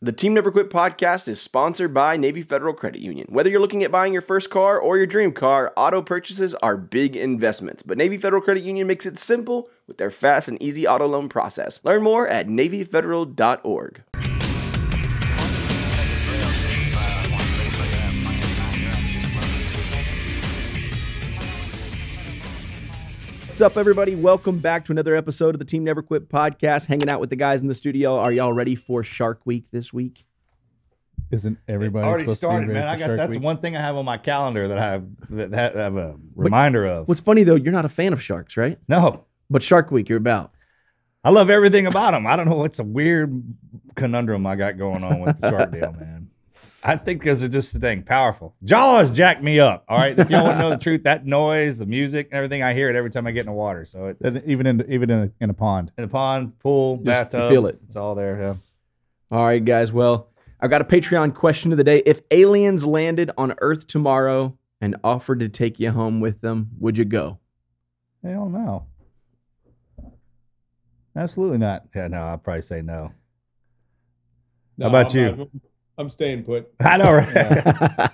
The Team Never Quit podcast is sponsored by Navy Federal Credit Union. Whether you're looking at buying your first car or your dream car, auto purchases are big investments. But Navy Federal Credit Union makes it simple with their fast and easy auto loan process. Learn more at NavyFederal.org. What's up, everybody? Welcome back to another episode of the Team Never Quit podcast. Hanging out with the guys in the studio. Are y'all ready for Shark Week this week? Isn't everybody already started, man? That's one thing I have on my calendar that I have a reminder of. What's funny though, you're not a fan of sharks, right? No, but Shark Week, you're about. I love everything about them. I don't know. It's a weird conundrum I got going on with the shark deal, man. I think because they're just dang powerful. Jaws jacked me up. All right, if y'all want to know the truth, that noise, the music, everything, I hear it every time I get in the water. So even in a pond, pool, just bathtub, feel it. It's all there. Yeah. All right, guys. Well, I've got a Patreon question of the day. If aliens landed on Earth tomorrow and offered to take you home with them, would you go? Hell no. Absolutely not. Yeah, no, I'd probably say no. No, how about you? I'm staying put. I know, right? Yeah.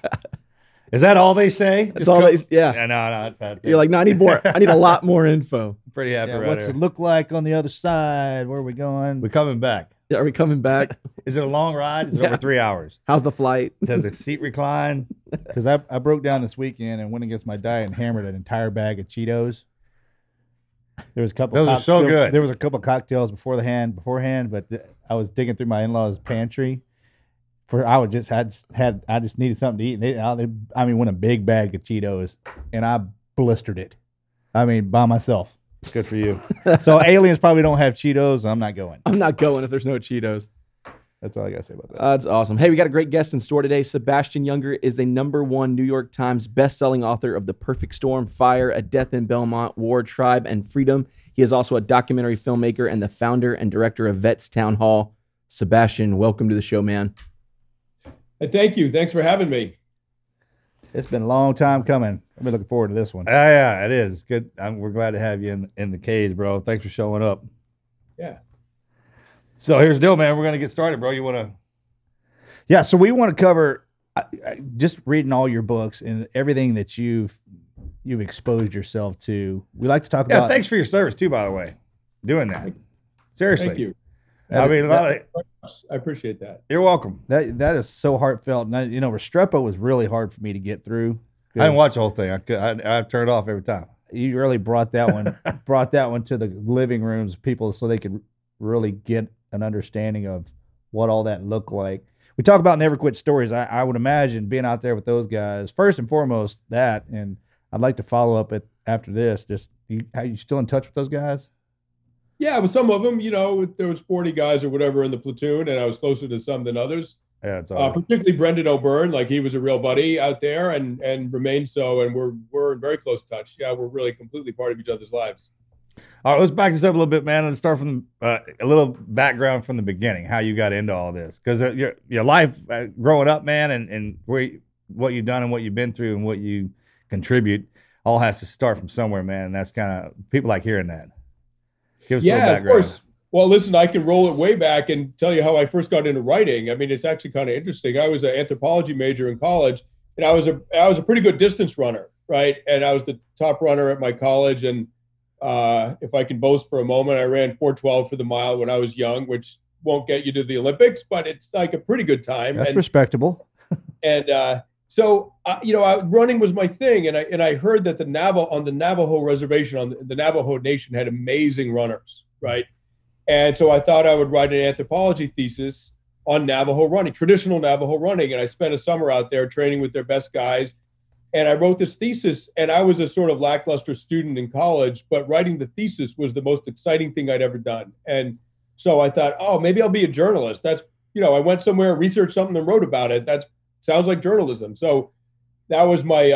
Is that all they say? That's all they. Yeah. No. You're like, no, I need more. I need a lot more info. Pretty happy. Yeah, right what's here. it look like on the other side? Where are we going? We're coming back. Are we coming back? Is it a long ride? Is it over 3 hours? How's the flight? Does the seat recline? Because I broke down this weekend and went against my diet and hammered an entire bag of Cheetos. There was a couple. Those are so good. There was a couple cocktails beforehand, but I was digging through my in-laws' pantry. I just needed something to eat. They went a big bag of Cheetos, and I blistered it. I mean, by myself. Good for you. So aliens probably don't have Cheetos. I'm not going. I'm not going if there's no Cheetos. That's all I got to say about that. That's awesome. Hey, we got a great guest in store today. Sebastian Junger is the #1 New York Times bestselling author of The Perfect Storm, Fire, A Death in Belmont, War, Tribe, and Freedom. He is also a documentary filmmaker and the founder and director of Vets Town Hall. Sebastian, welcome to the show, man. Hey, thank you. Thanks for having me. It's been a long time coming. I've been looking forward to this one. Yeah, it is. It's good. We're glad to have you in the cage, bro. Thanks for showing up. Yeah. So here's the deal, man. We're going to get started, bro. You want to? Yeah, so we want to cover just reading all your books and everything that you've exposed yourself to. We like to talk about. Yeah, thanks for your service, too, by the way. Doing that. Seriously. Thank you. I mean, I appreciate that. You're welcome. That is so heartfelt. And Restrepo was really hard for me to get through. I didn't watch the whole thing. I turned it off every time. You really brought that one to the living rooms, people, so they could really get an understanding of what all that looked like. We talk about Never Quit Stories. I would imagine being out there with those guys, first and foremost, that, and I'd like to follow up after this. Just, are you still in touch with those guys? Yeah, with some of them, there was 40 guys or whatever in the platoon, and I was closer to some than others. Yeah, it's particularly Brendan O'Byrne, like he was a real buddy out there and remained so, and we're in very close touch. Yeah, we're really completely part of each other's lives. All right, let's back this up a little bit, man. Let's start from a little background from the beginning, how you got into all this. Because your life growing up, man, and what you've done and what you've been through and what you contribute all has to start from somewhere, man. And that's kind of, people like hearing that. Give us a little background. Of course. Well, listen, I can roll it way back and tell you how I first got into writing. I mean, it's actually kind of interesting. I was an anthropology major in college, and I was a pretty good distance runner, right? And I was the top runner at my college. And if I can boast for a moment, I ran 4:12 for the mile when I was young, which won't get you to the Olympics, but it's like a pretty good time. That's respectable. And so running was my thing, and I heard that on the Navajo reservation, on the Navajo Nation, had amazing runners, right? And so I thought I would write an anthropology thesis on Navajo running, traditional Navajo running, and I spent a summer out there training with their best guys. And I wrote this thesis, and I was a sort of lackluster student in college, but writing the thesis was the most exciting thing I'd ever done. And so I thought, oh, maybe I'll be a journalist. That's, I went somewhere, researched something, and wrote about it. That sounds like journalism. So that was my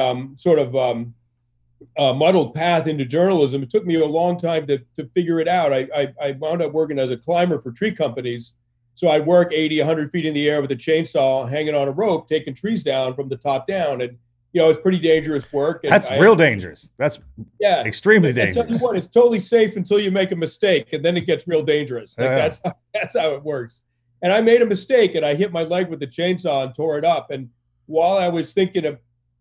muddled path into journalism. It took me a long time to figure it out. I wound up working as a climber for tree companies. So I'd work 80, 100 feet in the air with a chainsaw hanging on a rope, taking trees down from the top down. And it's pretty dangerous work. And that's real dangerous. That's extremely dangerous. I tell you what, it's totally safe until you make a mistake, and then it gets real dangerous. That's how it works. And I made a mistake, and I hit my leg with the chainsaw and tore it up. And while I was thinking of,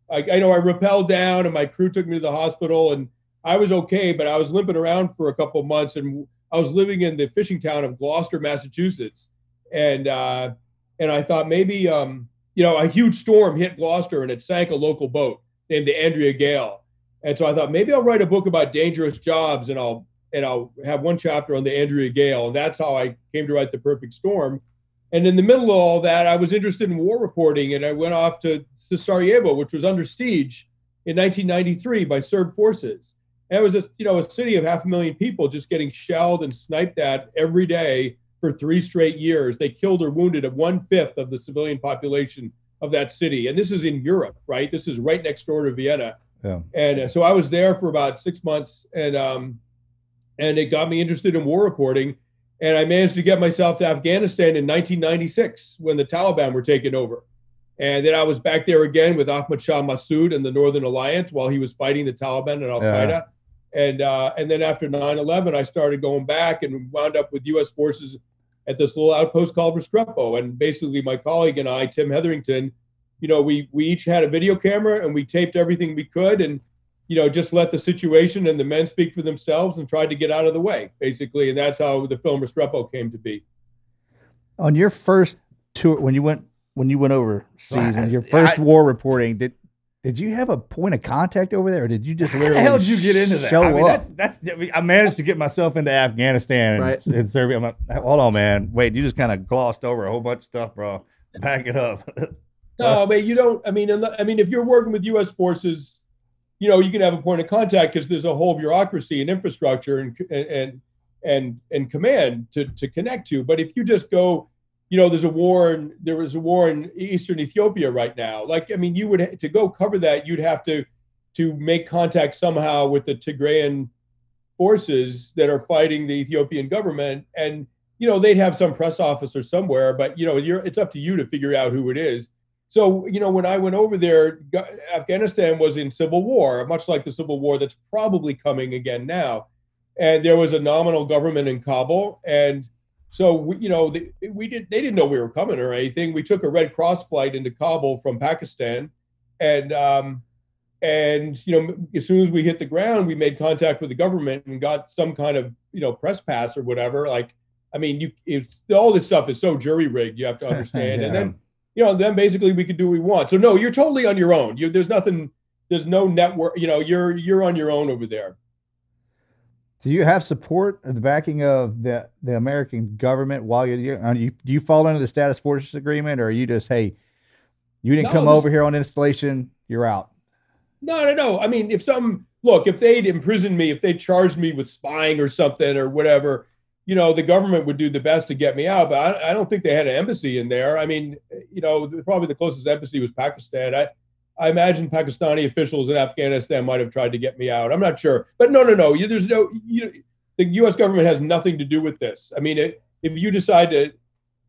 I know I rappelled down, and my crew took me to the hospital, and I was okay, but I was limping around for a couple of months, and I was living in the fishing town of Gloucester, Massachusetts. And I thought maybe, a huge storm hit Gloucester, and it sank a local boat named the Andrea Gale. And so I thought maybe I'll write a book about dangerous jobs, and I'll have one chapter on the Andrea Gale. And that's how I came to write The Perfect Storm. And in the middle of all that, I was interested in war reporting, and I went off to Sarajevo, which was under siege in 1993 by Serb forces. And it was a city of 500,000 people just getting shelled and sniped at every day for 3 straight years. They killed or wounded 1/5 of the civilian population of that city. And this is in Europe, right? This is right next door to Vienna. Yeah. And so I was there for about 6 months, and it got me interested in war reporting. And I managed to get myself to Afghanistan in 1996 when the Taliban were taking over. And then I was back there again with Ahmad Shah Massoud and the Northern Alliance while he was fighting the Taliban and Al-Qaeda. And then after 9/11, I started going back and wound up with U.S. forces at this little outpost called Restrepo. And basically my colleague and I, Tim Hetherington, we each had a video camera, and we taped everything we could, and just let the situation and the men speak for themselves and tried to get out of the way, basically. And that's how the film Restrepo came to be. On your first tour, when you went overseas, and your first war reporting, did you have a point of contact over there, or did you just literally how the hell did you get into that? show I mean, up? I managed to get myself into Afghanistan Right. and Serbia. I'm like, hold on, man. Wait, you just kind of glossed over a whole bunch of stuff, bro. Back it up. No, but you don't. I mean, if you're working with U.S. forces, you can have a point of contact because there's a whole bureaucracy and infrastructure and command to connect to. But if you just go, there was a war in eastern Ethiopia right now. You would, to go cover that, you'd have to make contact somehow with the Tigrayan forces that are fighting the Ethiopian government, and they'd have some press officer somewhere. But it's up to you to figure out who it is. So, when I went over there, Afghanistan was in civil war, much like the civil war that's probably coming again now. And there was a nominal government in Kabul. And so, they didn't know we were coming or anything. We took a Red Cross flight into Kabul from Pakistan. And as soon as we hit the ground, we made contact with the government and got some kind of, press pass or whatever. All this stuff is so jury rigged, you have to understand. Yeah. And then, then basically we could do what we want. So no, you're totally on your own. There's no network, you're on your own over there. Do you have support and the backing of the American government while you're do you fall under the status forces agreement, or are you just, hey, you didn't come over here on installation, you're out? No. I mean, if they'd imprisoned me, if they charged me with spying or something or whatever, the government would do the best to get me out, but I don't think they had an embassy in there. I mean, probably the closest embassy was Pakistan. I imagine Pakistani officials in Afghanistan might have tried to get me out. I'm not sure, but no. The U.S. government has nothing to do with this. I mean, if you decide to,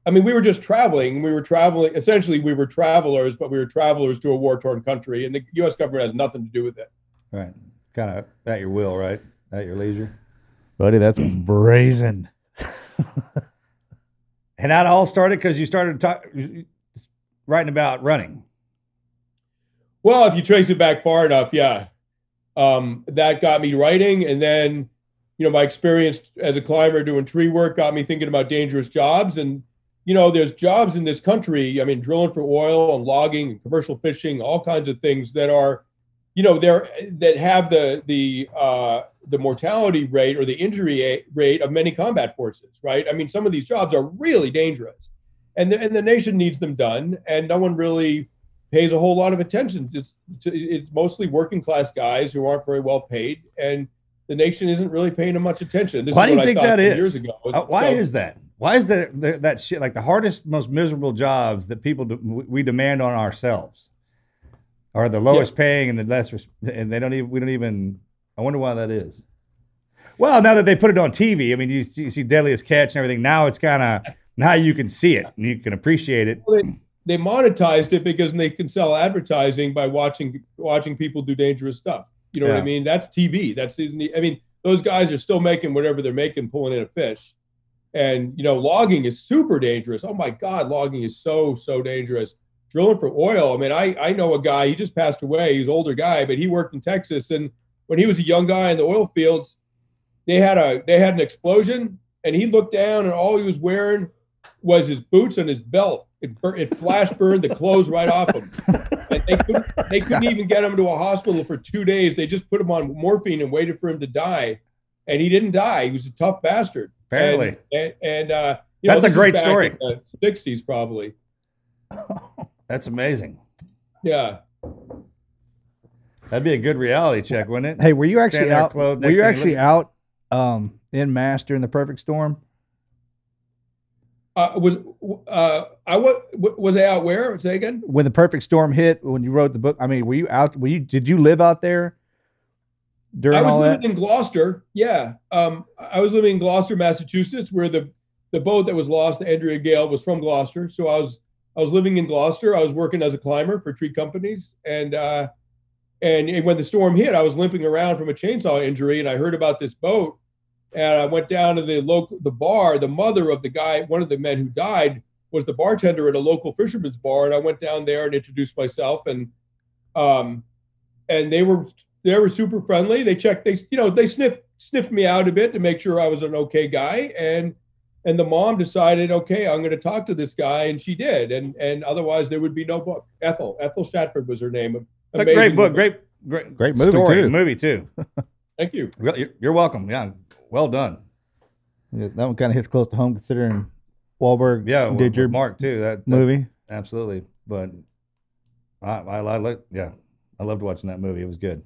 we were just traveling. Essentially, we were travelers, but we were travelers to a war-torn country, and the U.S. government has nothing to do with it. Right. Kind of at your will, right? At your leisure. Buddy, that's brazen. And that all started because you started writing about running. Well, if you trace it back far enough, yeah. That got me writing. And then, my experience as a climber doing tree work got me thinking about dangerous jobs. And, there's jobs in this country, drilling for oil and logging and commercial fishing, all kinds of things that are, that have the mortality rate or the injury rate of many combat forces, right? Some of these jobs are really dangerous, and the nation needs them done, and no one really pays a whole lot of attention. It's mostly working class guys who aren't very well paid, and the nation isn't really paying them much attention. Why do you think that is? Years ago. Why is that? Why is that shit, like the hardest, most miserable jobs that we demand on ourselves are the lowest paying and the less, and we don't even. I wonder why that is. Well, now that they put it on TV, you see Deadliest Catch and everything. Now it's now you can see it and you can appreciate it. Well, they monetized it because they can sell advertising by watching people do dangerous stuff. You know what I mean? That's TV. Those guys are still making whatever they're making, pulling in a fish. And, logging is super dangerous. Oh my God, logging is so dangerous. Drilling for oil. I mean, I know a guy, he just passed away. He's an older guy, but he worked in Texas. And when he was a young guy in the oil fields, they had an explosion, and he looked down, and all he was wearing was his boots and his belt. It flash burned the clothes right off him. And they couldn't even get him to a hospital for 2 days. They just put him on morphine and waited for him to die. And he didn't die. He was a tough bastard. Apparently. And that's a great story. In the 60s, probably. That's amazing. Yeah. That'd be a good reality check, wouldn't it? Hey, were you actually out? Clothed, Were you actually out in Mass during the perfect storm? Was I out where? Say again? When the perfect storm hit, when you wrote the book, I mean, were you out? Did you live out there during all that? I was living in Gloucester. Yeah. I was living in Gloucester, Massachusetts, where the boat that was lost, the Andrea Gale, was from Gloucester. So I was living in Gloucester. I was working as a climber for tree companies. And when the storm hit, I was limping around from a chainsaw injury, and I heard about this boat. And I went down to the bar. The mother of the guy, one of the men who died, was the bartender at a local fisherman's bar. And I went down there and introduced myself, and they were super friendly. They sniffed me out a bit to make sure I was an okay guy. And the mom decided, okay, I'm going to talk to this guy, and she did. And otherwise there would be no book. Ethel Shatford was her name. A great book, great movie story, too. Movie too. Thank you. You're welcome. Yeah, well done. Yeah, that one kind of hits close to home considering Wahlberg did your Mark too. That movie. Absolutely, but I loved watching that movie. It was good.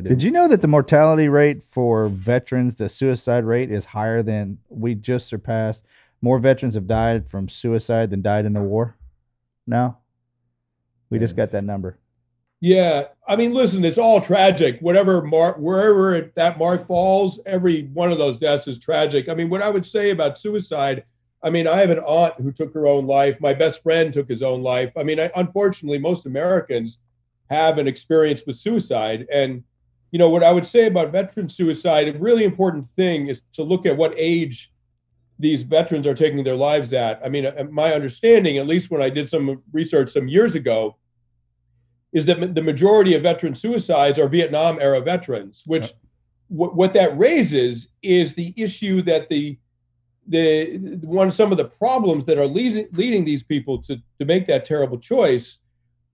Did you know that the mortality rate for veterans, the suicide rate, is higher than we just surpassed? More veterans have died from suicide than died in the war now. We just got that number. Yeah. I mean, listen, it's all tragic. Wherever that mark falls, every one of those deaths is tragic. I mean, what I would say about suicide, I mean, I have an aunt who took her own life. My best friend took his own life. I mean, unfortunately, most Americans have an experience with suicide. And, what I would say about veteran suicide, a really important thing is to look at what age these veterans are taking their lives at. I mean, my understanding, at least when I did some research some years ago, is that the majority of veteran suicides are Vietnam era veterans, which what that raises is the issue that some of the problems that are leading these people to make that terrible choice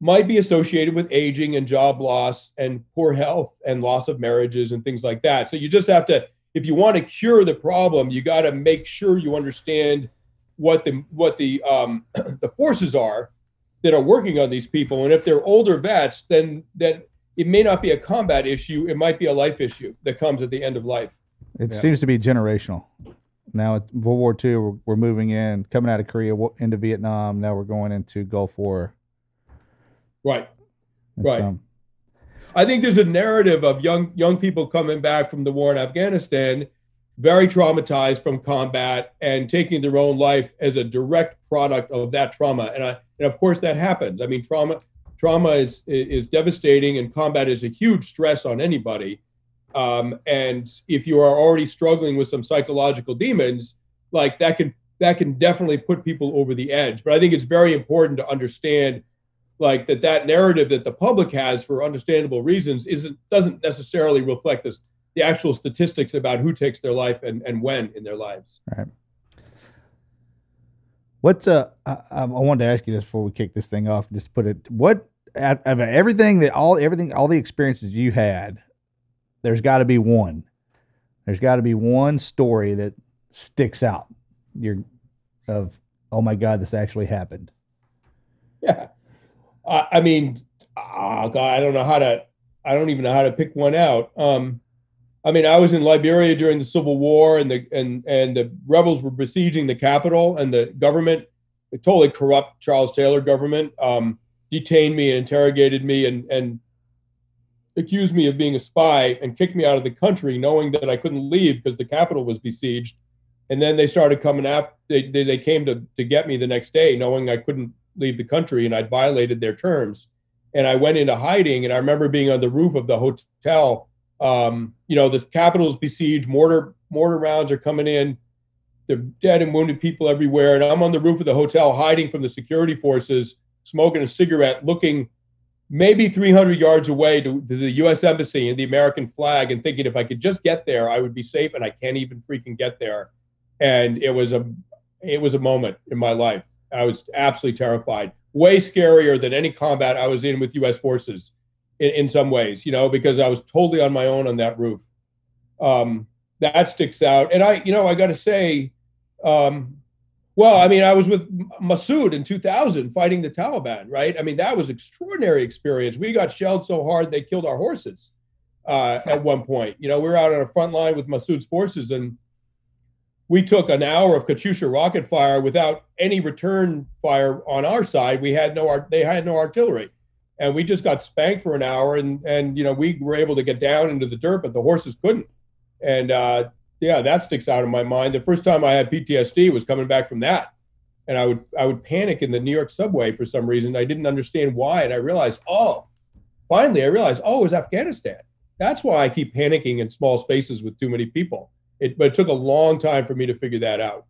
might be associated with aging and job loss and poor health and loss of marriages and things like that. So you just have to, if you want to cure the problem, you got to make sure you understand what the the forces are that are working on these people. And if they're older vets, then it may not be a combat issue. It might be a life issue that comes at the end of life. It seems to be generational. Now it's World War II, we're moving in, coming out of Korea into Vietnam. Now we're going into Gulf War. Right. Right. I think there's a narrative of young people coming back from the war in Afghanistan, very traumatized from combat and taking their own life as a direct product of that trauma. And of course that happens. I mean, trauma is devastating, and combat is a huge stress on anybody. And if you are already struggling with some psychological demons, like that can definitely put people over the edge. But I think it's very important to understand like that narrative that the public has for understandable reasons doesn't necessarily reflect the actual statistics about who takes their life and when in their lives. All right. What's I wanted to ask you this before we kick this thing off. Just put it. What out of everything all the experiences you had, there's got to be one. There's got to be one story that sticks out. Oh my God, this actually happened. Yeah. I mean, oh God, I don't even know how to pick one out. I mean, I was in Liberia during the Civil War, and the rebels were besieging the capital, and the government, the totally corrupt Charles Taylor government, detained me and interrogated me and accused me of being a spy and kicked me out of the country, knowing that I couldn't leave because the capital was besieged. And then they started coming after. They came to get me the next day, knowing I couldn't leave the country and I'd violated their terms. And I went into hiding, and I remember being on the roof of the hotel The Capitol is besieged, mortar rounds are coming in. There are dead and wounded people everywhere. And I'm on the roof of the hotel hiding from the security forces, smoking a cigarette, looking maybe 300 yards away to the U.S. Embassy and the American flag, and thinking if I could just get there, I would be safe, and I can't even freaking get there. And it was a moment in my life. I was absolutely terrified. Way scarier than any combat I was in with U.S. forces in some ways, because I was totally on my own on that roof. That sticks out. And I got to say, I was with Massoud in 2000 fighting the Taliban, right? I mean, that was extraordinary experience. We got shelled so hard they killed our horses at one point. We were out on a front line with Massoud's forces, and we took an hour of Katyusha rocket fire without any return fire on our side. They had no artillery, and we just got spanked for an hour, and we were able to get down into the dirt, but the horses couldn't. And that sticks out in my mind. The first time I had PTSD was coming back from that. And I would panic in the New York subway for some reason. I didn't understand why. And I realized, finally it was Afghanistan. That's why I keep panicking in small spaces with too many people. But it took a long time for me to figure that out.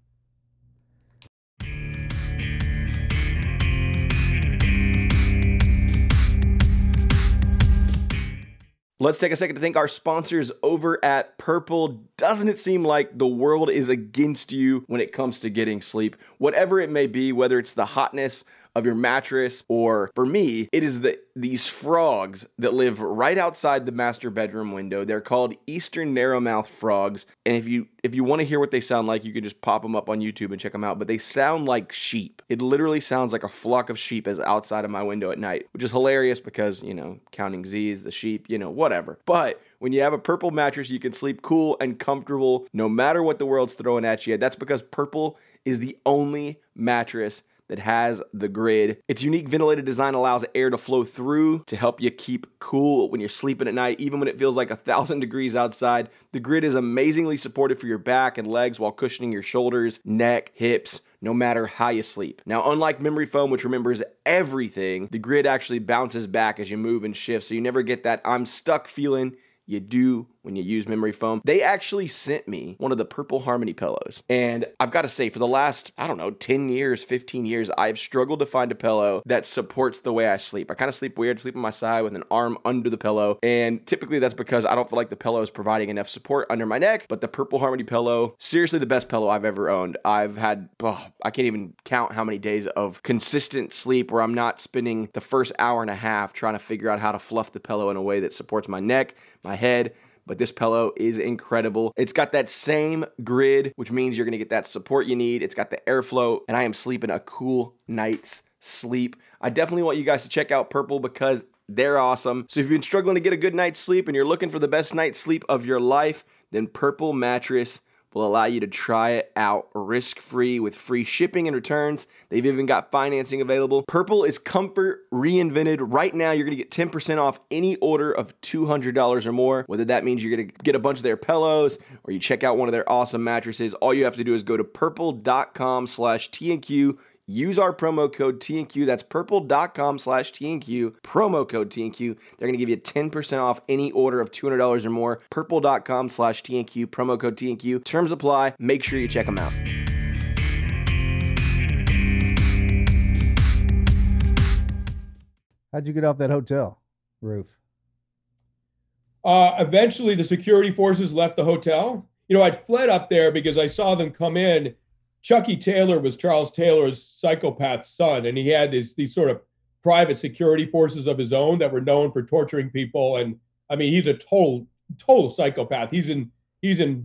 Let's take a second to thank our sponsors over at Purple. Doesn't it seem like the world is against you when it comes to getting sleep? Whatever it may be, whether it's the hotness of your mattress, or for me, it is these frogs that live right outside the master bedroom window. They're called Eastern narrowmouth frogs. And if you want to hear what they sound like, you can just pop them up on YouTube and check them out. But they sound like sheep. It literally sounds like a flock of sheep is outside of my window at night, which is hilarious because, counting Z's, the sheep, whatever. But when you have a Purple mattress, you can sleep cool and comfortable no matter what the world's throwing at you. That's because Purple is the only mattress that has the grid. Its unique ventilated design allows air to flow through to help you keep cool when you're sleeping at night, even when it feels like 1,000 degrees outside. The grid is amazingly supportive for your back and legs while cushioning your shoulders, neck, hips, no matter how you sleep. Now, unlike memory foam, which remembers everything, the grid actually bounces back as you move and shift, so you never get that I'm stuck feeling you do when you use memory foam. They actually sent me one of the Purple Harmony pillows. And I've got to say, for the last, 10 years, 15 years, I've struggled to find a pillow that supports the way I sleep. I kind of sleep weird, sleep on my side with an arm under the pillow. And typically that's because I don't feel like the pillow is providing enough support under my neck. But the Purple Harmony pillow, seriously the best pillow I've ever owned. I've had, I can't even count how many days of consistent sleep where I'm not spending the first hour and a half trying to figure out how to fluff the pillow in a way that supports my neck, my head. But this pillow is incredible. It's got that same grid, which means you're gonna get that support you need. It's got the airflow, and I am sleeping a cool night's sleep. I definitely want you guys to check out Purple because they're awesome. So if you've been struggling to get a good night's sleep and you're looking for the best night's sleep of your life, then Purple Mattress will allow you to try it out risk-free with free shipping and returns. They've even got financing available. Purple is comfort reinvented. Right now, you're gonna get 10% off any order of $200 or more, whether that means you're gonna get a bunch of their pillows or you check out one of their awesome mattresses. All you have to do is go to purple.com/TNQ. Use our promo code TNQ. That's purple.com/TNQ. Promo code TNQ. They're going to give you 10% off any order of $200 or more. Purple.com/TNQ. Promo code TNQ. Terms apply. Make sure you check them out. How'd you get off that hotel roof? Eventually, the security forces left the hotel. I'd fled up there because I saw them come in. Chucky Taylor was Charles Taylor's psychopath son, and he had these sort of private security forces of his own that were known for torturing people. And I mean, he's a total psychopath. He's in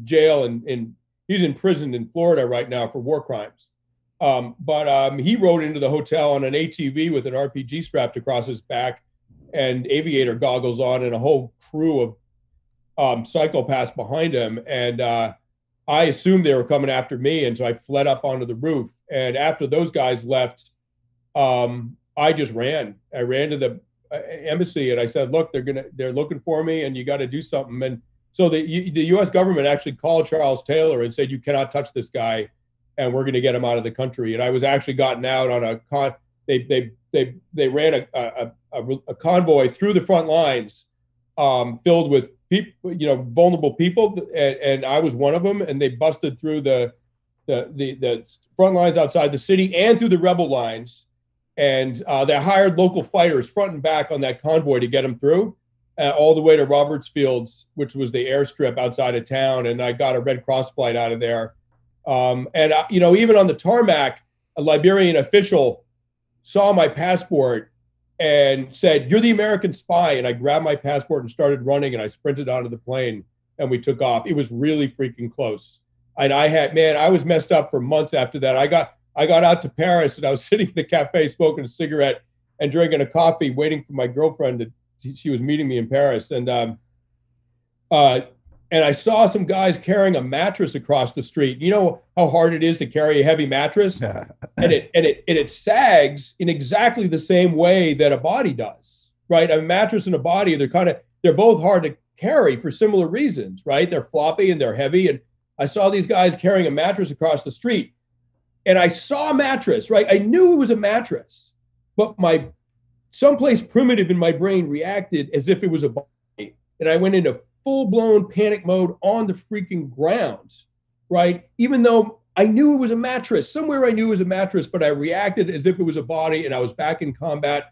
jail and he's in prison in Florida right now for war crimes. But he rode into the hotel on an ATV with an RPG strapped across his back and aviator goggles on, and a whole crew of psychopaths behind him. And I assumed they were coming after me, and so I fled up onto the roof. And after those guys left, I just ran. I ran to the embassy, and I said, "Look, they're looking for me, and you got to do something." And so the U.S. government actually called Charles Taylor and said, "You cannot touch this guy, and we're going to get him out of the country." And I was actually gotten out on a They ran a convoy through the front lines, filled with people, vulnerable people, and I was one of them. And they busted through the front lines outside the city and through the rebel lines. And they hired local fighters front and back on that convoy to get them through, all the way to Roberts Fields, which was the airstrip outside of town. And I got a Red Cross flight out of there. Even on the tarmac, a Liberian official saw my passport and said, "You're the American spy." And I grabbed my passport and started running, and I sprinted onto the plane and we took off. It was really freaking close. And I was messed up for months after that. I got out to Paris, and I was sitting in the cafe smoking a cigarette and drinking a coffee, waiting for my girlfriend she was meeting me in Paris. And I saw some guys carrying a mattress across the street. You know how hard it is to carry a heavy mattress? and it sags in exactly the same way that a body does, right? A mattress and a body, they're both hard to carry for similar reasons, right? They're floppy and they're heavy. And I saw these guys carrying a mattress across the street, and I saw a mattress, right? I knew it was a mattress, but someplace primitive in my brain reacted as if it was a body. And I went into full-blown panic mode on the freaking ground, right? Even though I knew it was a mattress, somewhere I knew it was a mattress, but I reacted as if it was a body, and I was back in combat,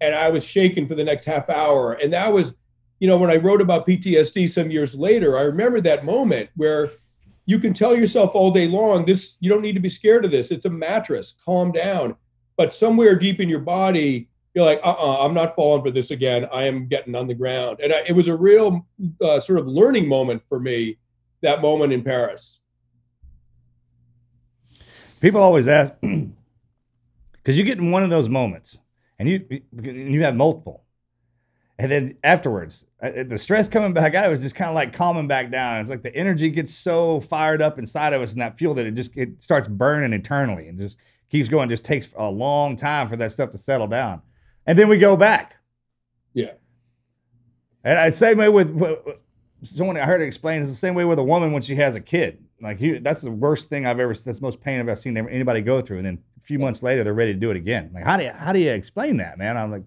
and I was shaken for the next half hour. And that was, when I wrote about PTSD some years later, I remember that moment where you can tell yourself all day long, you don't need to be scared of this. It's a mattress, calm down. But somewhere deep in your body, you're like, I'm not falling for this again. I am getting on the ground. And it was a real sort of learning moment for me, that moment in Paris. People always ask, because you get in one of those moments, and you have multiple. And then afterwards, the stress coming back out, it was just kind of like calming back down. It's like the energy gets so fired up inside of us in that fuel that it starts burning eternally and just keeps going. Just takes a long time for that stuff to settle down. And then we go back. Yeah. And I'd say with someone I heard it explain, it's the same way with a woman when she has a kid. Like that's the worst thing that's the most pain I've ever seen anybody go through. And then a few months later, they're ready to do it again. Like, how do you explain that, man? I'm like,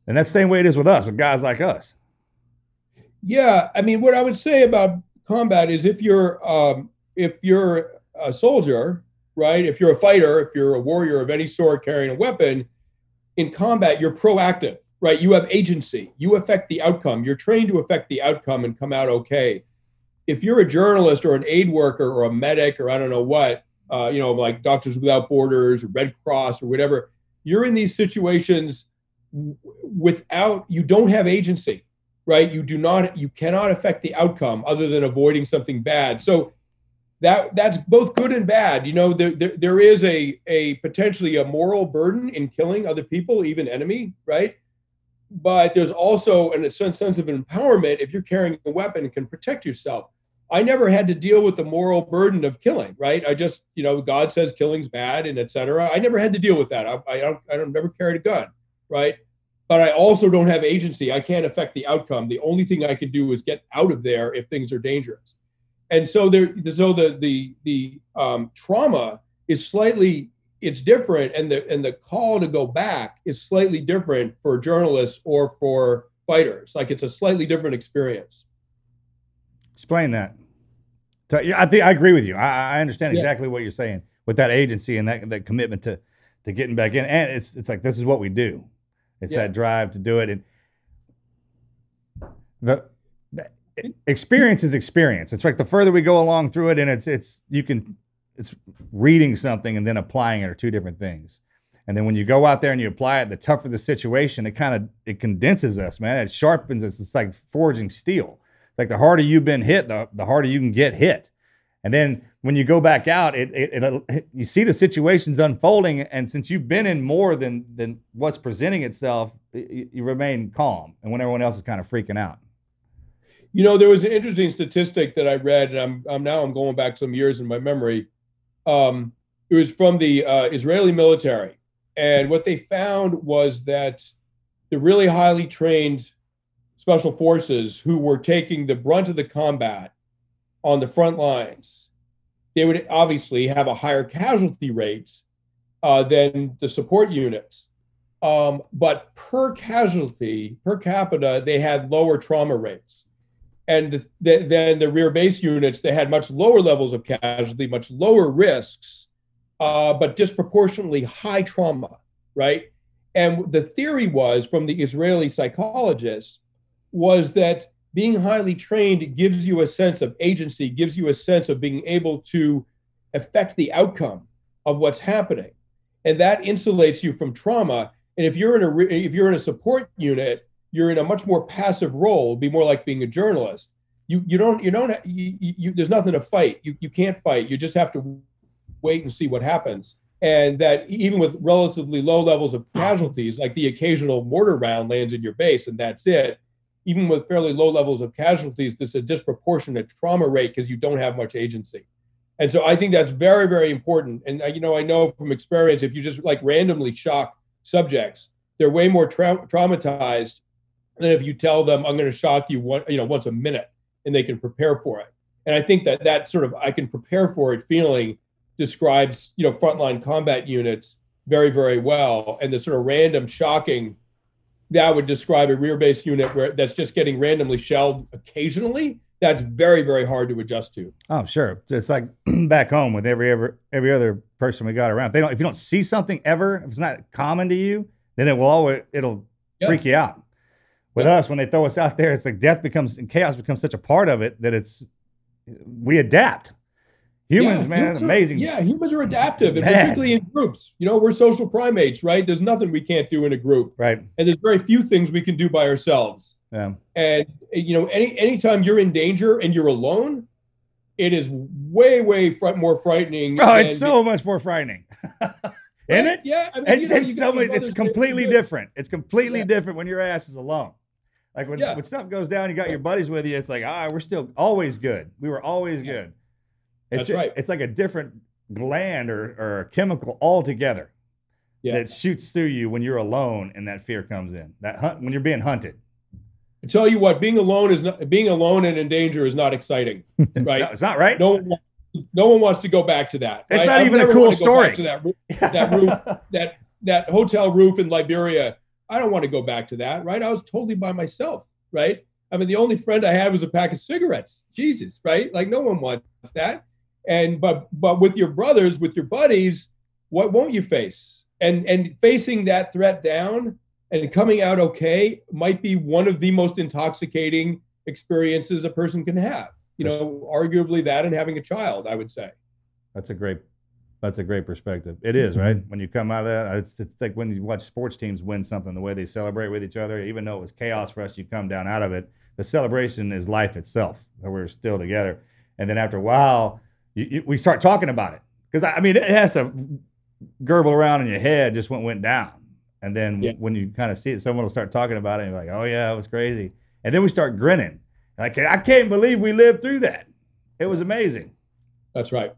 and that's the same way it is with us, with guys like us. Yeah. I mean, what I would say about combat is if you're a soldier, right? If you're a fighter, if you're a warrior of any sort carrying a weapon, in combat, you're proactive, right? You have agency. You affect the outcome. You're trained to affect the outcome and come out okay. If you're a journalist or an aid worker or a medic or I don't know what, like Doctors Without Borders or Red Cross or whatever, you're in these situations you don't have agency, right? You cannot affect the outcome other than avoiding something bad. So that's both good and bad. There is a potentially a moral burden in killing other people, even enemy, right? But there's also a sense of empowerment if you're carrying a weapon and can protect yourself. I never had to deal with the moral burden of killing, right? I just, God says killing's bad and et cetera. I never had to deal with that. I never carried a gun, right? But I also don't have agency. I can't affect the outcome. The only thing I can do is get out of there if things are dangerous. And so the trauma is it's different, and the call to go back is slightly different for journalists or for fighters. Like it's a slightly different experience. Explain that. I think I agree with you. I understand exactly what you're saying with that agency and that commitment to getting back in. And it's like, this is what we do. It's that drive to do it. And the experience is experience. It's like the further we go along through it, and it's reading something and then applying it are two different things. And then when you go out there and you apply it, the tougher the situation, it condenses us, man. It sharpens us. It's like forging steel. Like the harder you've been hit, the harder you can get hit. And then when you go back out, you see the situations unfolding, and since you've been in more than what's presenting itself, you remain calm. And when everyone else is kind of freaking out. There was an interesting statistic that I read, and I'm going back some years in my memory. It was from the Israeli military, and what they found was that the really highly trained special forces who were taking the brunt of the combat on the front lines, they would obviously have a higher casualty rate than the support units. But per capita, they had lower trauma rates. And then the rear base units, they had much lower levels of casualty, much lower risks, but disproportionately high trauma, right? And the theory was, from the Israeli psychologists, was that being highly trained gives you a sense of agency, gives you a sense of being able to affect the outcome of what's happening. And that insulates you from trauma. And if you're in a support unit, you're in a much more passive role. It'd be more like being a journalist. There's nothing to fight. You can't fight. You just have to wait and see what happens. And that even with relatively low levels of casualties, like the occasional mortar round lands in your base and that's it, even with fairly low levels of casualties, there's a disproportionate trauma rate because you don't have much agency. And so I think that's very, very important. And I know from experience, if you just like randomly shock subjects, they're way more traumatized than if you tell them, I'm going to shock you once a minute, and they can prepare for it. And I think that sort of I can prepare for it feeling describes frontline combat units very, very well. And the sort of random shocking, that would describe a rear base unit that's just getting randomly shelled occasionally. That's very, very hard to adjust to. Oh, sure. It's like back home with every other person we got around. If you don't see something ever, if it's not common to you, then it'll freak you out. With us, when they throw us out there, it's like chaos becomes such a part of it that we adapt. Humans, man, amazing. Humans are adaptive, and particularly in groups. We're social primates, right? There's nothing we can't do in a group. Right. And there's very few things we can do by ourselves. Yeah. And, anytime you're in danger and you're alone, it is way, way more frightening. Oh, it's so much more frightening. Isn't it? Yeah. It's completely different. It's completely different when your ass is alone. Like when stuff goes down, you got your buddies with you. It's like, we're still always good. We were always good. That's right. It's like a different gland or a chemical altogether that shoots through you when you're alone and that fear comes in. When you're being hunted. I tell you what, being alone and in danger is not exciting, right? No, it's not, right? No one wants to go back to that. It's not even a cool story. To that roof, that hotel roof in Liberia. I don't want to go back to that, right? I was totally by myself, right? I mean, the only friend I had was a pack of cigarettes. Jesus, right? Like no one wants that. And but with your brothers, with your buddies, what won't you face? And facing that threat down and coming out okay might be one of the most intoxicating experiences a person can have. Arguably that and having a child, I would say. That's a great perspective. It is, right? When you come out of that, it's like when you watch sports teams win something, the way they celebrate with each other, even though it was chaos for us, you come down out of it. The celebration is life itself, that we're still together. And then after a while, we start talking about it. Because, it has to gurgle around in your head just what went down. And then when you kind of see it, someone will start talking about it, and you're like, oh, yeah, it was crazy. And then we start grinning. Like, I can't believe we lived through that. It was amazing. That's right.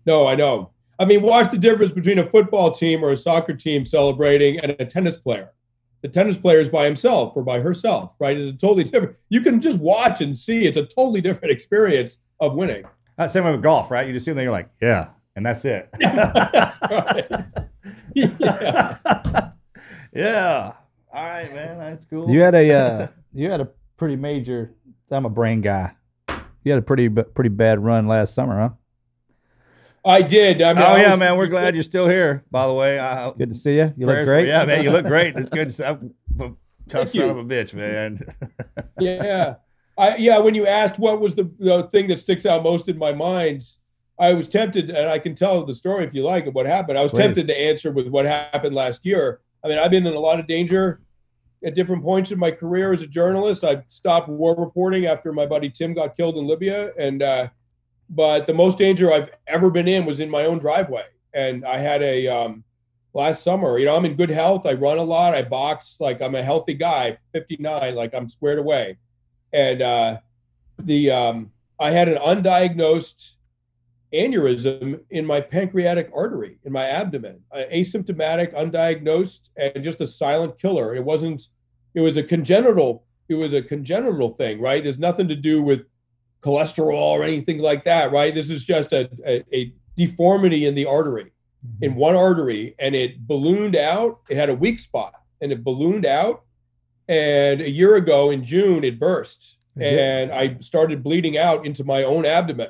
No, I know. Watch the difference between a football team or a soccer team celebrating and a tennis player. The tennis player is by himself or by herself, right? It's a totally different. You can just watch and see. It's a totally different experience of winning. That's same with golf, right? You just sit there, you're like, yeah, and that's it. Yeah. All right, man. That's cool. You had a pretty major. I'm a brain guy. You had a pretty bad run last summer, huh? I did. Man. We're glad you're still here, by the way. Good to see you. You look great. Yeah, man. You look great. It's good stuff. Tough son of a bitch, man. Yeah. When you asked what was the thing that sticks out most in my mind, I was tempted, and I can tell the story if you like of what happened. I was tempted to answer with what happened last year. I've been in a lot of danger at different points in my career as a journalist. I stopped war reporting after my buddy Tim got killed in Libya, but the most danger I've ever been in was in my own driveway. And I had last summer, I'm in good health. I run a lot. I box. Like I'm a healthy guy, 59, like I'm squared away. And I had an undiagnosed aneurysm in my pancreatic artery in my abdomen, asymptomatic, undiagnosed, and just a silent killer. It was a congenital thing, right? There's nothing to do with cholesterol or anything like that, right? This is just a deformity in the artery, in one artery, and it ballooned out. It had a weak spot and it ballooned out. And a year ago in June, it burst. and I started bleeding out into my own abdomen.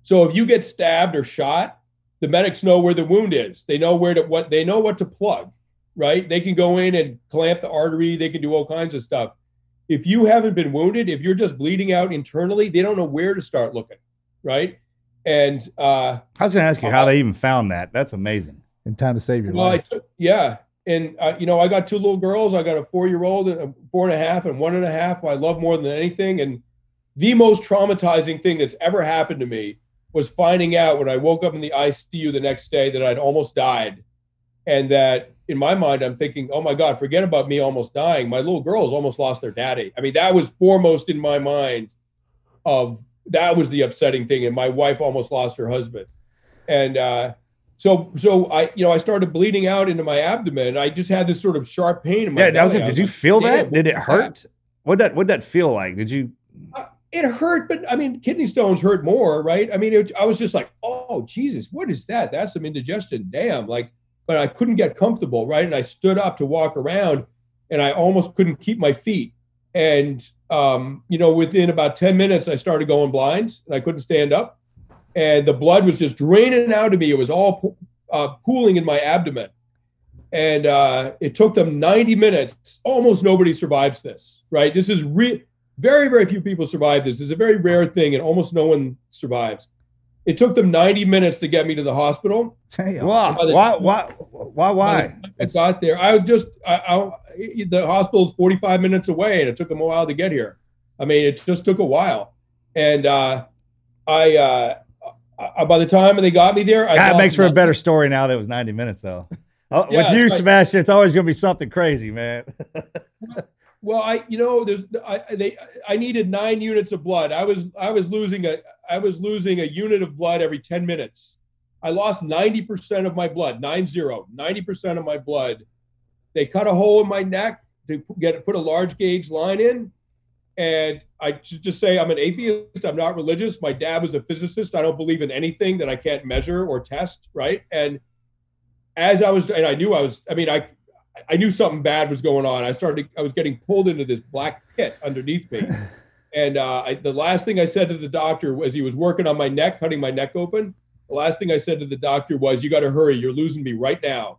So if you get stabbed or shot, the medics know where the wound is. They know they know what to plug, right? They can go in and clamp the artery. They can do all kinds of stuff. If you haven't been wounded, if you're just bleeding out internally, they don't know where to start looking, right? And I was going to ask you how they even found that. That's amazing. In time to save your life. Yeah. And, I got 2 little girls. I got a 4-year-old and a 4.5 and 1.5 who I love more than anything. And the most traumatizing thing that's ever happened to me was finding out when I woke up in the ICU the next day that I'd almost died. And that in my mind, I'm thinking, oh my God, forget about me almost dying. My little girls almost lost their daddy. I mean, that was foremost in my mind that was the upsetting thing. And my wife almost lost her husband. And, so I started bleeding out into my abdomen. I just had this sort of sharp pain in my belly. Did you feel that? Did it hurt? What'd that feel like? Did you? It hurt, but I mean, kidney stones hurt more, right? I mean, I was just like, oh, Jesus, what is that? That's some indigestion. Damn. But I couldn't get comfortable, right? And I stood up to walk around and I almost couldn't keep my feet. And, within about 10 minutes, I started going blind and I couldn't stand up. And the blood was just draining out of me. It was all pooling in my abdomen. And it took them 90 minutes. Almost nobody survives this, right? This is very, very few people survive this. It's a very rare thing, and almost no one survives. It took them 90 minutes to get me to the hospital. Why? I got there. The hospital's 45 minutes away, and it took them a while to get here. I mean, it just took a while. And by the time they got me there, that makes for a better story now that it was 90 minutes, though. With you, Sebastian, it's always going to be something crazy, man. Well, I needed 9 units of blood. I was losing a unit of blood every 10 minutes. I lost 90% of my blood, 90% of my blood. They cut a hole in my neck to put a large gauge line in. And I should just say I'm an atheist. I'm not religious. My dad was a physicist. I don't believe in anything that I can't measure or test, right? And I knew something bad was going on. I was getting pulled into this black pit underneath me. And the last thing I said to the doctor as he was working on my neck, cutting my neck open, the last thing I said to the doctor was, "You got to hurry. You're losing me right now."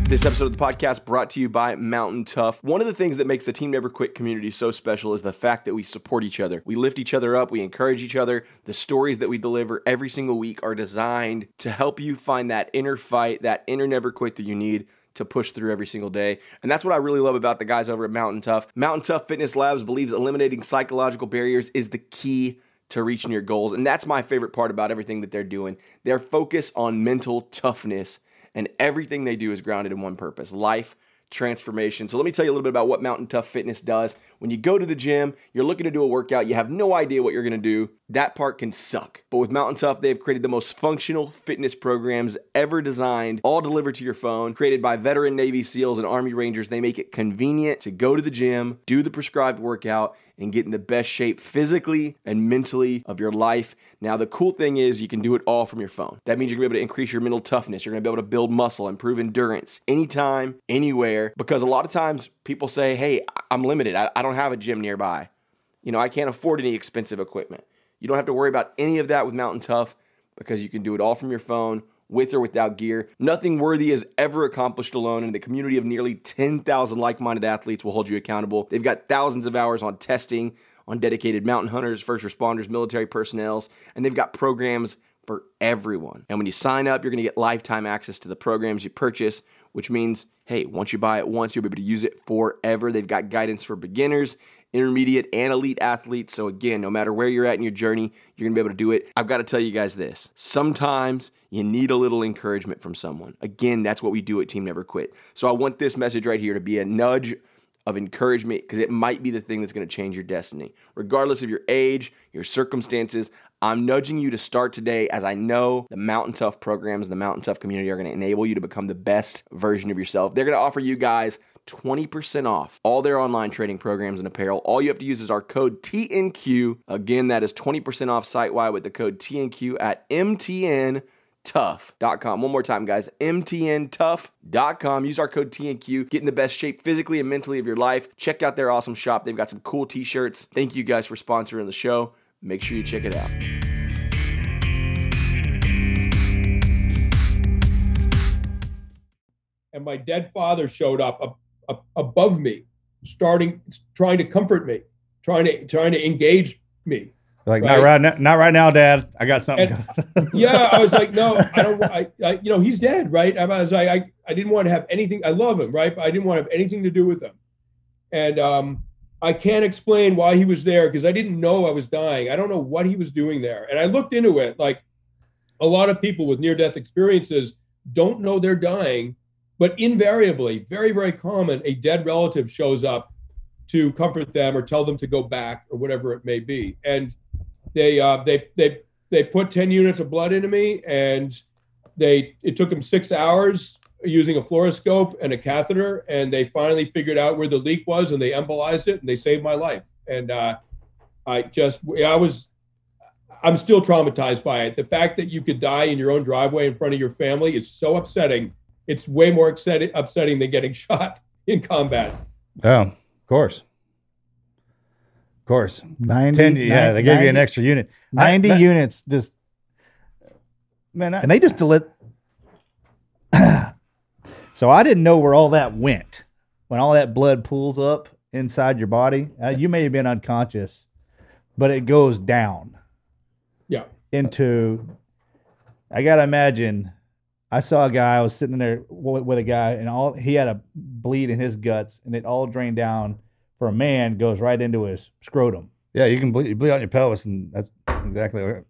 This episode of the podcast brought to you by Mountain Tough. One of the things that makes the Team Never Quit community so special is the fact that we support each other. We lift each other up. We encourage each other. The stories that we deliver every single week are designed to help you find that inner fight, that inner never quit that you need to push through every single day. And that's what I really love about the guys over at Mountain Tough. Mountain Tough Fitness Labs believes eliminating psychological barriers is the key to reaching your goals. And that's my favorite part about everything that they're doing. Their focus on mental toughness. And everything they do is grounded in one purpose: life transformation. So let me tell you a little bit about what Mountain Tough Fitness does. When you go to the gym, you're looking to do a workout, you have no idea what you're going to do. That part can suck. But with Mountain Tough, they've created the most functional fitness programs ever designed, all delivered to your phone, created by veteran Navy SEALs and Army Rangers. They make it convenient to go to the gym, do the prescribed workout, and get in the best shape physically and mentally of your life. Now, the cool thing is you can do it all from your phone. That means you're going to be able to increase your mental toughness. You're going to be able to build muscle, improve endurance, anytime, anywhere. Because a lot of times people say, hey, I'm limited. I don't have a gym nearby. I can't afford any expensive equipment. You don't have to worry about any of that with Mountain Tough because you can do it all from your phone, with or without gear. Nothing worthy is ever accomplished alone, and the community of nearly 10,000 like-minded athletes will hold you accountable. They've got thousands of hours on testing, on dedicated mountain hunters, first responders, military personnel, and they've got programs for everyone. And when you sign up, you're going to get lifetime access to the programs you purchase, which means, hey, once you buy it once, you'll be able to use it forever. They've got guidance for beginners, intermediate, and elite athletes. So again, no matter where you're at in your journey, you're going to be able to do it. I've got to tell you guys this. Sometimes you need a little encouragement from someone. Again, that's what we do at Team Never Quit. So I want this message right here to be a nudge of encouragement because it might be the thing that's going to change your destiny. Regardless of your age, your circumstances, I'm nudging you to start today, as I know the Mountain Tough programs and the Mountain Tough community are going to enable you to become the best version of yourself. They're going to offer you guys 20% off all their online training programs and apparel. All you have to use is our code TNQ. Again, that is 20% off site-wide with the code TNQ at MTN20 mtntough.com. One more time, guys, mtntough.com. Use our code TNQ. Get in the best shape physically and mentally of your life. Check out their awesome shop. They've got some cool t-shirts. Thank you guys for sponsoring the show. Make sure you check it out. And my dead father showed up above me, trying to comfort me, trying to engage me. Like, not right now, Dad. I got something. Yeah, I was like, no, I don't. He's dead, right? I was like, I didn't want to have anything. I love him, right? But I didn't want to have anything to do with him. And I can't explain why he was there because I didn't know I was dying. I don't know what he was doing there. And I looked into it. Like a lot of people with near-death experiences don't know they're dying, but invariably, very, very common, a dead relative shows up to comfort them or tell them to go back or whatever it may be. And they put 10 units of blood into me, and it took them 6 hours using a fluoroscope and a catheter, and they finally figured out where the leak was, and they embolized it, and they saved my life. And I'm still traumatized by it. The fact that you could die in your own driveway in front of your family is so upsetting. It's way more upsetting than getting shot in combat. Oh, of course. Of course. 90, they gave you an extra unit. 90 units just, man. And they just deliver. So I didn't know where all that went. When all that blood pools up inside your body, you may have been unconscious, but it goes down. Yeah. Into, I got to imagine, I saw a guy, I was sitting there with a guy, and he had a bleed in his guts, and it all drained down. For a man, goes right into his scrotum. Yeah, you can bleed out your pelvis, and that's exactly what.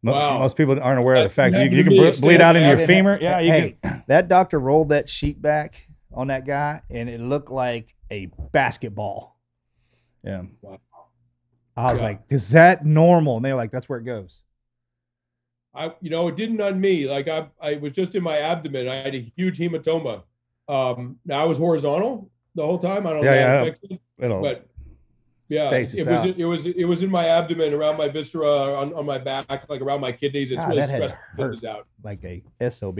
Wow. Most people aren't aware of the fact that you can bleed out into your femur. Yeah, you can. That doctor rolled that sheet back on that guy, and it looked like a basketball. Yeah. Wow. I was like, is that normal? And they were like, that's where it goes. It didn't on me. Like I was just in my abdomen. I had a huge hematoma. Now I was horizontal the whole time. I don't know. But yeah, it was in my abdomen, around my viscera, on my back, like around my kidneys. It's really stressed things out. Like a SOB.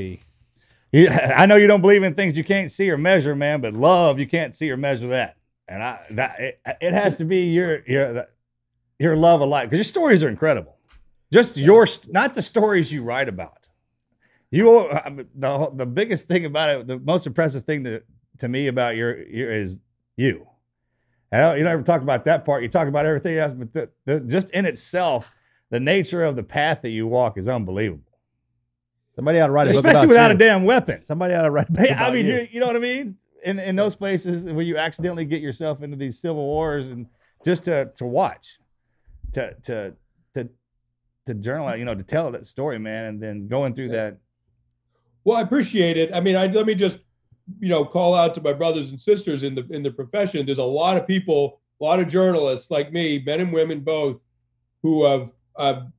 I know you don't believe in things you can't see or measure, man, but love, you can't see or measure that. And it has to be your love of life, because your stories are incredible. Just not the stories you write about. The biggest thing about it, the most impressive thing to me about is you. You don't ever talk about that part. You talk about everything else, but just in itself, the nature of the path that you walk is unbelievable. Somebody ought to write a book, especially without a damn weapon. Somebody ought to write a book about you know what I mean? In those places where you accidentally get yourself into these civil wars, and just to watch, to journal, to tell that story, man, and then going through that. Well, I appreciate it. I mean, let me just, call out to my brothers and sisters in the profession. There's a lot of people, a lot of journalists like me, men and women both, who have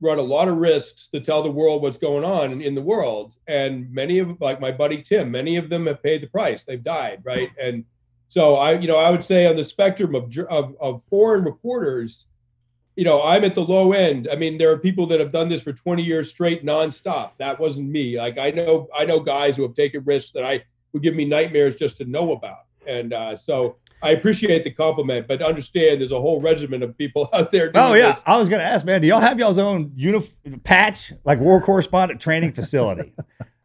run a lot of risks to tell the world what's going on in the world. And many of, like my buddy Tim, many of them have paid the price. They've died, right? And so I would say on the spectrum of foreign reporters, I'm at the low end. I mean, there are people that have done this for 20 years straight, nonstop. That wasn't me. Like I know guys who have taken risks that would give me nightmares just to know about. And so I appreciate the compliment, but understand there's a whole regimen of people out there doing this. I was going to ask, man, do y'all have y'all's own patch, like war correspondent training facility?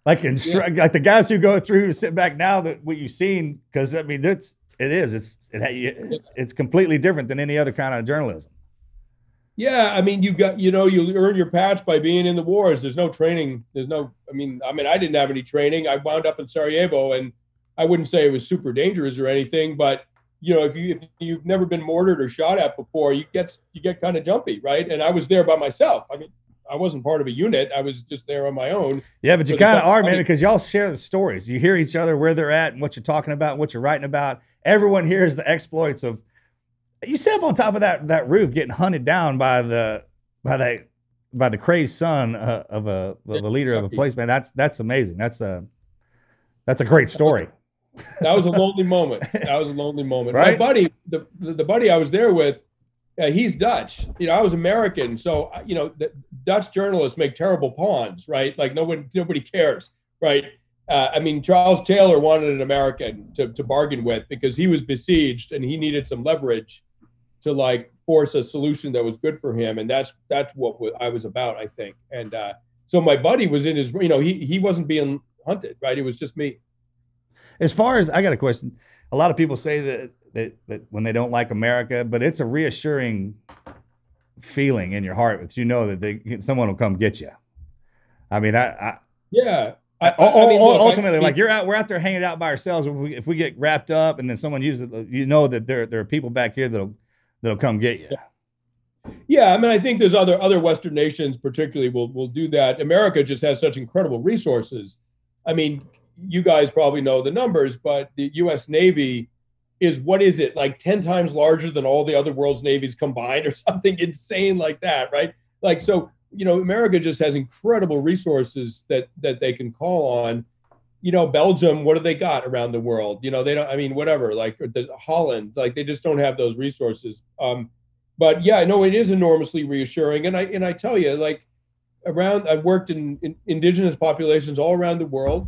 Like the guys who go through sit back now, that what you've seen, because I mean, it's completely different than any other kind of journalism. Yeah, I mean, you earn your patch by being in the wars. There's no training. I mean, I didn't have any training. I wound up in Sarajevo, and I wouldn't say it was super dangerous or anything, but if you've never been mortared or shot at before, you get kind of jumpy, right? And I was there by myself. I mean, I wasn't part of a unit. I was just there on my own. Yeah, but you kind of are, man, because y'all share the stories. You hear each other, where they're at, and what you're talking about, and what you're writing about. Everyone hears the exploits of. You sit up on top of that roof, getting hunted down by the crazed son of the leader of a place, man. That's amazing. That's a great story. That was a lonely moment. Right? My buddy, the buddy I was there with, He's Dutch. I was American. So, the Dutch journalists make terrible pawns, right? Like nobody cares, right? Charles Taylor wanted an American to bargain with because he was besieged and he needed some leverage to like force a solution that was good for him. And that's what I was about, I think. And so my buddy was in his, he wasn't being hunted, right? It was just me. As far as, I got a question. A lot of people say that when they don't like America, but it's a reassuring feeling in your heart that that someone will come get you. Yeah. Ultimately, look, we're out there hanging out by ourselves. If we get wrapped up and then someone uses it, that there are people back here that'll come get you. Yeah, I think there's other Western nations particularly will do that. America just has such incredible resources. You guys probably know the numbers, but the U.S. Navy is, what is it, like 10 times larger than all the other world's navies combined or something insane like that, right? Like, so, America just has incredible resources that they can call on. Belgium, what do they got around the world? They don't, whatever, like Holland, like they just don't have those resources. But yeah, no, it is enormously reassuring. And I tell you, like I've worked in indigenous populations all around the world,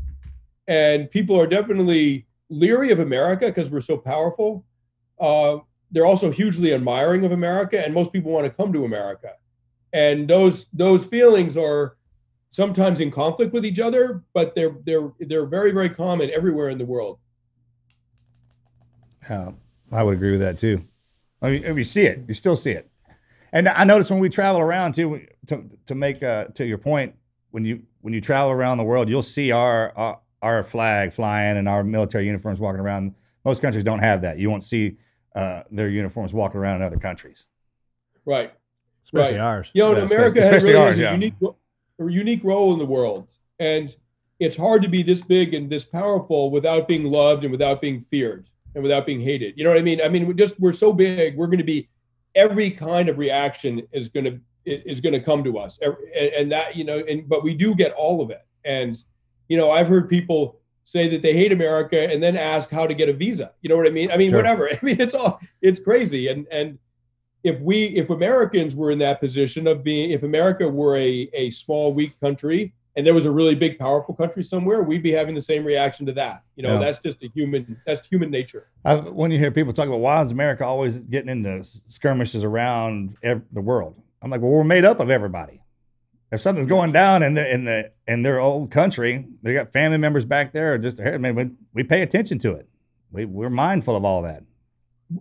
and people are definitely leery of America because we're so powerful. They're also hugely admiring of America, and most people want to come to America. And those feelings are sometimes in conflict with each other, but they're very, very common everywhere in the world. I would agree with that too. You see it, you still see it. And I notice when we travel around too, to make to your point, when you travel around the world, you'll see our flag flying and our military uniforms walking around. Most countries don't have that. You won't see their uniforms walking around in other countries. Right. Especially ours. America especially has ours, a unique role in the world. And it's hard to be this big and this powerful without being loved and without being feared and without being hated. You know what I mean? We're so big, we're going to be, every kind of reaction is going to come to us. And that, but we do get all of it. And, I've heard people say that they hate America and then ask how to get a visa. You know what I mean? Sure. Whatever. It's crazy. And if Americans were in that position of if America were a small, weak country and there was a really big, powerful country somewhere, we'd be having the same reaction to that. That's just that's human nature. When you hear people talk about why is America always getting into skirmishes around the world, I'm like, well, we're made up of everybody. If something's going down in their old country, they got family members back there, or we pay attention to it. We're mindful of all that.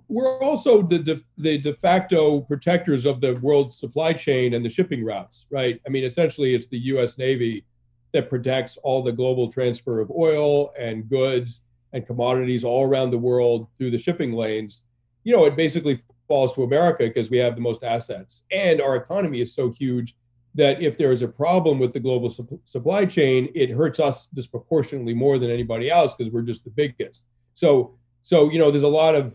We're also the de facto protectors of the world supply chain and the shipping routes, right? Essentially, it's the U.S. Navy that protects all the global transfer of oil and goods and commodities all around the world through the shipping lanes. It basically falls to America because we have the most assets, and our economy is so huge that if there is a problem with the global supply chain, it hurts us disproportionately more than anybody else because we're just the biggest. So there's a lot of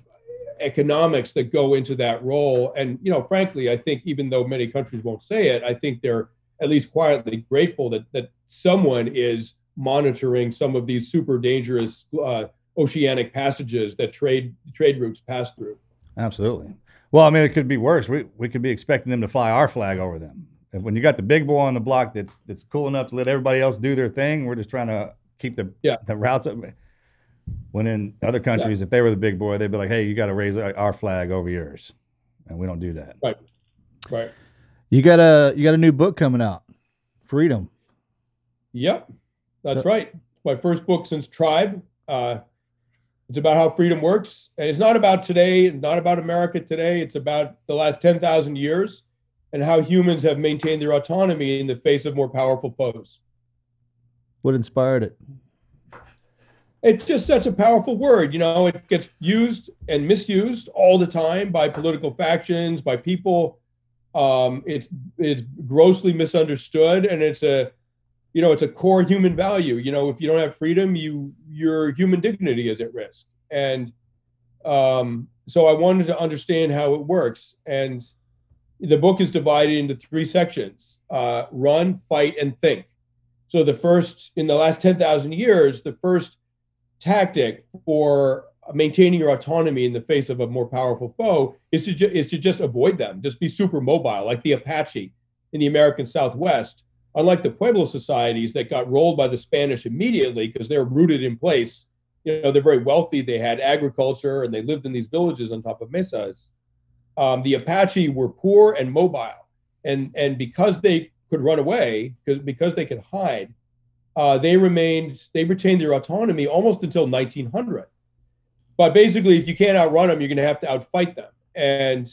economics that go into that role. And, frankly, I think even though many countries won't say it, I think they're at least quietly grateful that someone is monitoring some of these super dangerous oceanic passages that trade routes pass through. Absolutely. Well, it could be worse. We could be expecting them to fly our flag over them. When you got the big boy on the block that's cool enough to let everybody else do their thing, we're just trying to keep the routes up. When in other countries, if they were the big boy, they'd be like, hey, you got to raise our flag over yours. And we don't do that. Right. You got a new book coming out, Freedom. Yep, that's right. My first book since Tribe. It's about how freedom works. And it's not about today, not about America today. It's about the last 10,000 years and how humans have maintained their autonomy in the face of more powerful foes. What inspired it? It's just such a powerful word. It gets used and misused all the time by political factions, by people. It's grossly misunderstood, and it's a core human value. If you don't have freedom, your human dignity is at risk. And so I wanted to understand how it works. And the book is divided into 3 sections: run, fight, and think. So in the last 10,000 years, the first tactic for maintaining your autonomy in the face of a more powerful foe is to just avoid them, just be super mobile, like the Apache in the American Southwest. Unlike the Pueblo societies that got rolled by the Spanish immediately because they're rooted in place, they're very wealthy. They had agriculture and they lived in these villages on top of mesas. The Apache were poor and mobile, and because they could run away, because they could hide, they retained their autonomy almost until 1900. But basically, if you can't outrun them, you're going to have to outfight them. And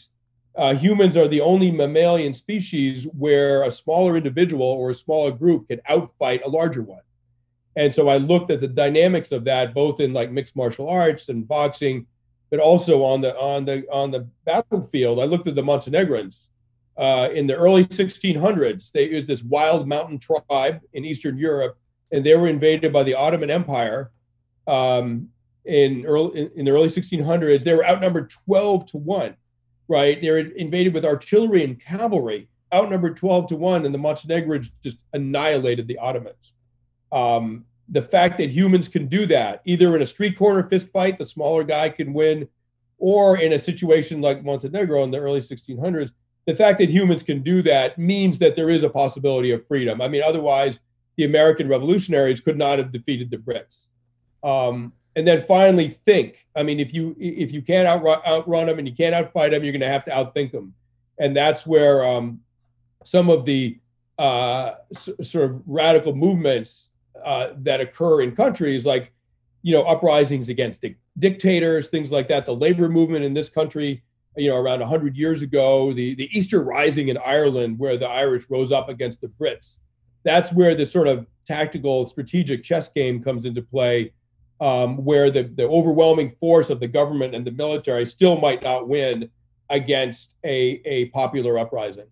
humans are the only mammalian species where a smaller individual or a smaller group can outfight a larger one. And so I looked at the dynamics of that, both in like mixed martial arts and boxing, but also on the battlefield. I looked at the Montenegrins in the early 1600s. They were this wild mountain tribe in Eastern Europe, and they were invaded by the Ottoman Empire in the early 1600s. They were outnumbered 12-1. Right, they were invaded with artillery and cavalry, outnumbered 12-1, and the Montenegrins just annihilated the Ottomans. The fact that humans can do that, either in a street corner fist fight, the smaller guy can win, or in a situation like Montenegro in the early 1600s, the fact that humans can do that means that there is a possibility of freedom. I mean, otherwise, the American revolutionaries could not have defeated the Brits. And then finally, think. I mean, if you can't outrun them and you can't outfight them, you're going to have to outthink them. And that's where some of the sort of radical movements that occur in countries like, uprisings against dictators, things like that. The labor movement in this country, around 100 years ago, the Easter Rising in Ireland, where the Irish rose up against the Brits. That's where the sort of tactical, strategic chess game comes into play. Where the overwhelming force of the government and the military still might not win against a popular uprising.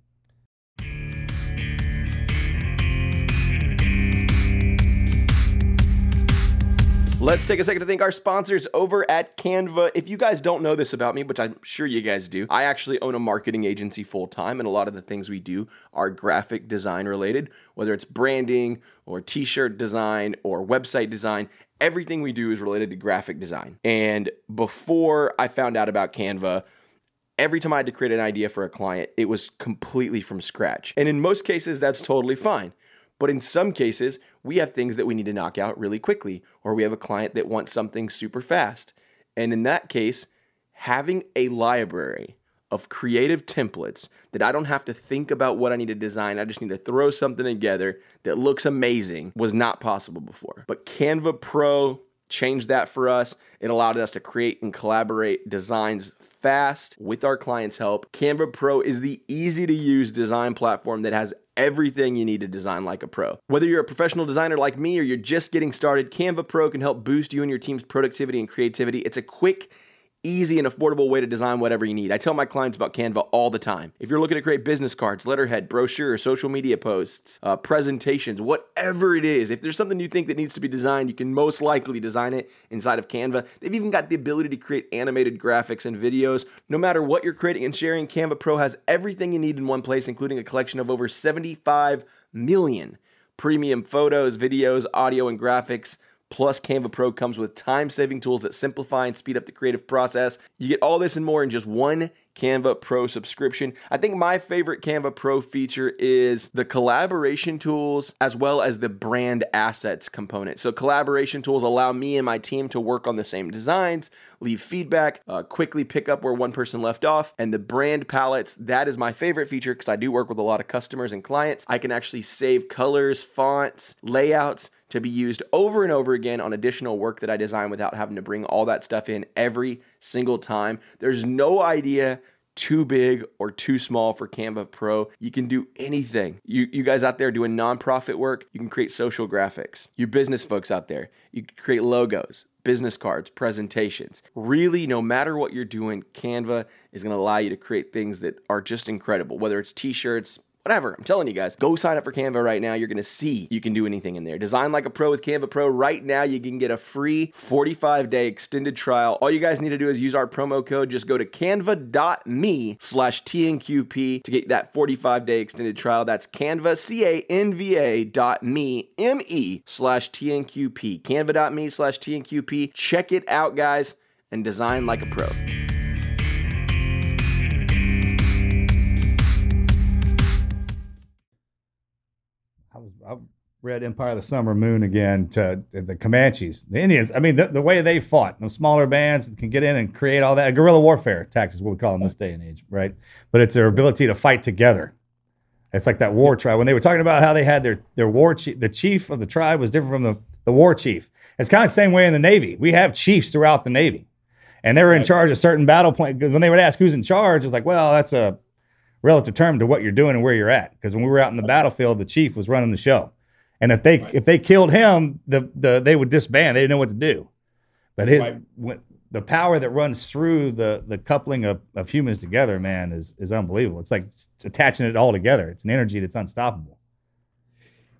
Let's take a second to thank our sponsors over at Canva. If you guys don't know this about me, which I'm sure you guys do, I actually own a marketing agency full-time, and a lot of the things we do are graphic design related, whether it's branding or t-shirt design or website design. Everything we do is related to graphic design. And before I found out about Canva, every time I had to create an idea for a client, it was completely from scratch. And in most cases, that's totally fine. But in some cases, we have things that we need to knock out really quickly, or we have a client that wants something super fast. And in that case, having a library of creative templates that I don't have to think about what I need to design, I just need to throw something together that looks amazing, was not possible before. But Canva Pro changed that for us. It allowed us to create and collaborate designs fast with our clients' help. Canva Pro is the easy to use design platform that has everything you need to design like a pro. Whether you're a professional designer like me or you're just getting started, Canva Pro can help boost you and your team's productivity and creativity. It's a quick, easy, and affordable way to design whatever you need. I tell my clients about Canva all the time. If you're looking to create business cards, letterhead, brochures, social media posts, presentations, whatever it is, if there's something you think that needs to be designed, you can most likely design it inside of Canva. They've even got the ability to create animated graphics and videos. No matter what you're creating and sharing, Canva Pro has everything you need in one place, including a collection of over 75 million premium photos, videos, audio, and graphics. Plus, Canva Pro comes with time-saving tools that simplify and speed up the creative process. You get all this and more in just one Canva Pro subscription. I think my favorite Canva Pro feature is the collaboration tools as well as the brand assets component. So collaboration tools allow me and my team to work on the same designs, leave feedback, quickly pick up where one person left off. And the brand palettes, that is my favorite feature because I do work with a lot of customers and clients. I can actually save colors, fonts, layouts to be used over and over again on additional work that I design without having to bring all that stuff in every single time. There's no idea too big or too small for Canva Pro. You can do anything. You guys out there doing nonprofit work, you can create social graphics. You business folks out there, you can create logos, business cards, presentations. Really, no matter what you're doing, Canva is going to allow you to create things that are just incredible, whether it's t-shirts, whatever. I'm telling you guys, go sign up for Canva right now. You're going to see you can do anything in there. Design like a pro with Canva Pro. Right now, you can get a free 45-day extended trial. All you guys need to do is use our promo code. Just go to canva.me/TNQP to get that 45-day extended trial. That's Canva, CANVA.me/TNQP. Canva.me/TNQP. Check it out, guys. and design like a pro. I read Empire of the Summer Moon again, to the Comanches, the Indians. I mean, the way they fought, the smaller bands can get in and create all that. Guerrilla warfare tactics is what we call in this day and age, right? But it's their ability to fight together. It's like that war tribe. When they were talking about how they had their war chief, the chief of the tribe was different from the war chief. It's kind of the same way in the Navy. We have chiefs throughout the Navy, and they were in charge of certain battle plans. Because when they would ask who's in charge, it's like, well, that's a relative term to what you're doing and where you're at. Because when we were out in the battlefield, the chief was running the show. And if they killed him, they would disband. They didn't know what to do. But the power that runs through the coupling of humans together, man, is unbelievable. It's like attaching it all together. It's an energy that's unstoppable.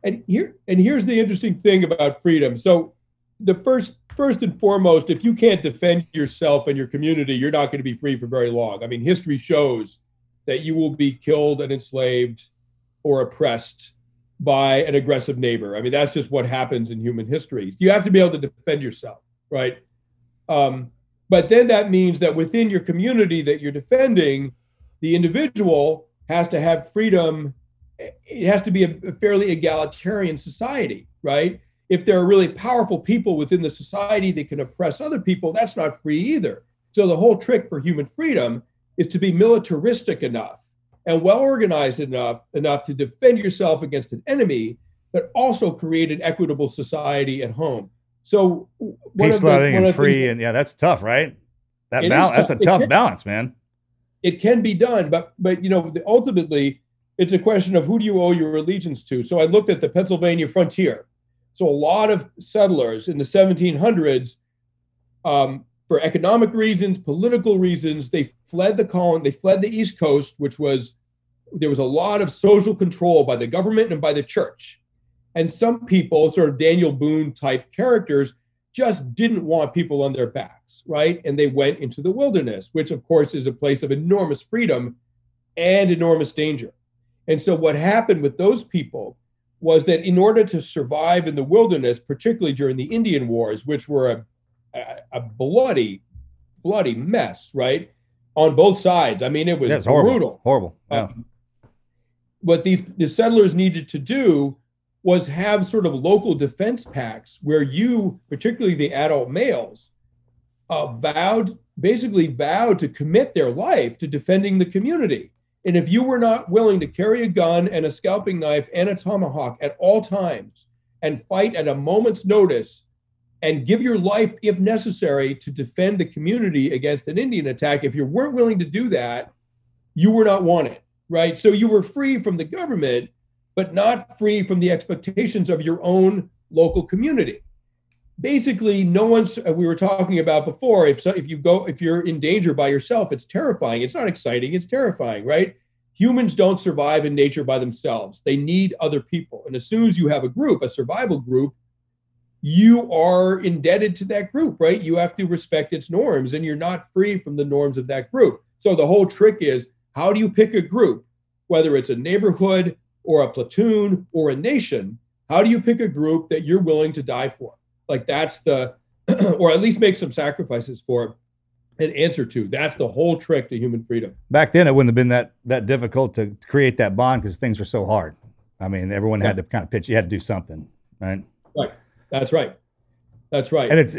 And here's the interesting thing about freedom. So the first and foremost, if you can't defend yourself and your community, you're not going to be free for very long. I mean, history shows that you will be killed and enslaved or oppressed by an aggressive neighbor. I mean, that's just what happens in human history. You have to be able to defend yourself, right? But then that means that within your community that you're defending, the individual has to have freedom. It has to be a fairly egalitarian society, right? If there are really powerful people within the society that can oppress other people, that's not free either. So the whole trick for human freedom is to be militaristic enough and well-organized enough to defend yourself against an enemy, but also create an equitable society at home. So peace-loving and free, and that's tough, right? That's a tough balance, man. It can be done, but ultimately, it's a question of who do you owe your allegiance to. So I looked at the Pennsylvania frontier. So a lot of settlers in the 1700s, for economic reasons, political reasons, they fled the colony. They fled the East Coast, there was a lot of social control by the government and by the church. And some people, sort of Daniel Boone type characters, just didn't want people on their backs, right? And they went into the wilderness, which of course is a place of enormous freedom and enormous danger. And so what happened with those people was that in order to survive in the wilderness, particularly during the Indian Wars, which were a bloody mess, right? On both sides. I mean, it was brutal. Horrible. Yeah. What the settlers needed to do was have sort of local defense pacts where you, particularly the adult males, vowed to commit their life to defending the community. And if you were not willing to carry a gun and a scalping knife and a tomahawk at all times and fight at a moment's notice and give your life, if necessary, to defend the community against an Indian attack, if you weren't willing to do that, you were not wanted, right? So you were free from the government, but not free from the expectations of your own local community. Basically, we were talking about before, if you're in danger by yourself, it's terrifying. It's not exciting, it's terrifying, right? Humans don't survive in nature by themselves. They need other people. And as soon as you have a group, a survival group, you are indebted to that group, right? You have to respect its norms, and you're not free from the norms of that group. So the whole trick is, how do you pick a group, whether it's a neighborhood or a platoon or a nation? How do you pick a group that you're willing to die for? Like that's or at least make some sacrifices for and answer to. That's the whole trick to human freedom. Back then, it wouldn't have been that difficult to create that bond because things were so hard. I mean, everyone had to kind of pitch. You had to do something, right? Right. That's right. And it's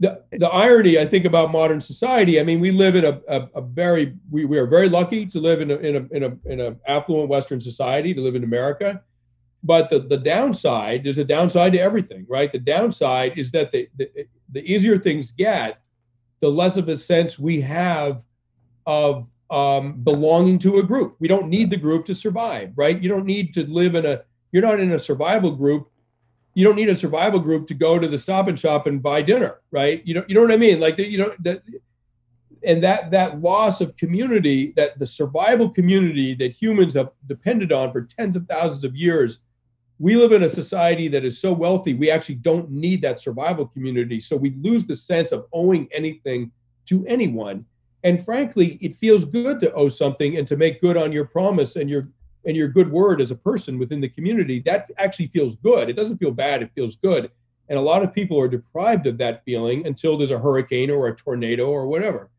the irony, I think, about modern society. I mean, we live in we are very lucky to live in an affluent Western society, to live in America. But the downside, there's a downside to everything, right? The downside is that the easier things get, the less of a sense we have of belonging to a group. We don't need the group to survive, right? You don't need to live you're not in a survival group. You don't need a survival group to go to the Stop and Shop and buy dinner, right? You know what I mean? Like, and that loss of community, that the survival community that humans have depended on for tens of thousands of years, we live in a society that is so wealthy, we actually don't need that survival community. So we lose the sense of owing anything to anyone. And frankly, it feels good to owe something and to make good on your promise and your good word as a person within the community. That actually feels good. It doesn't feel bad. It feels good. And a lot of people are deprived of that feeling until there's a hurricane or a tornado or whatever.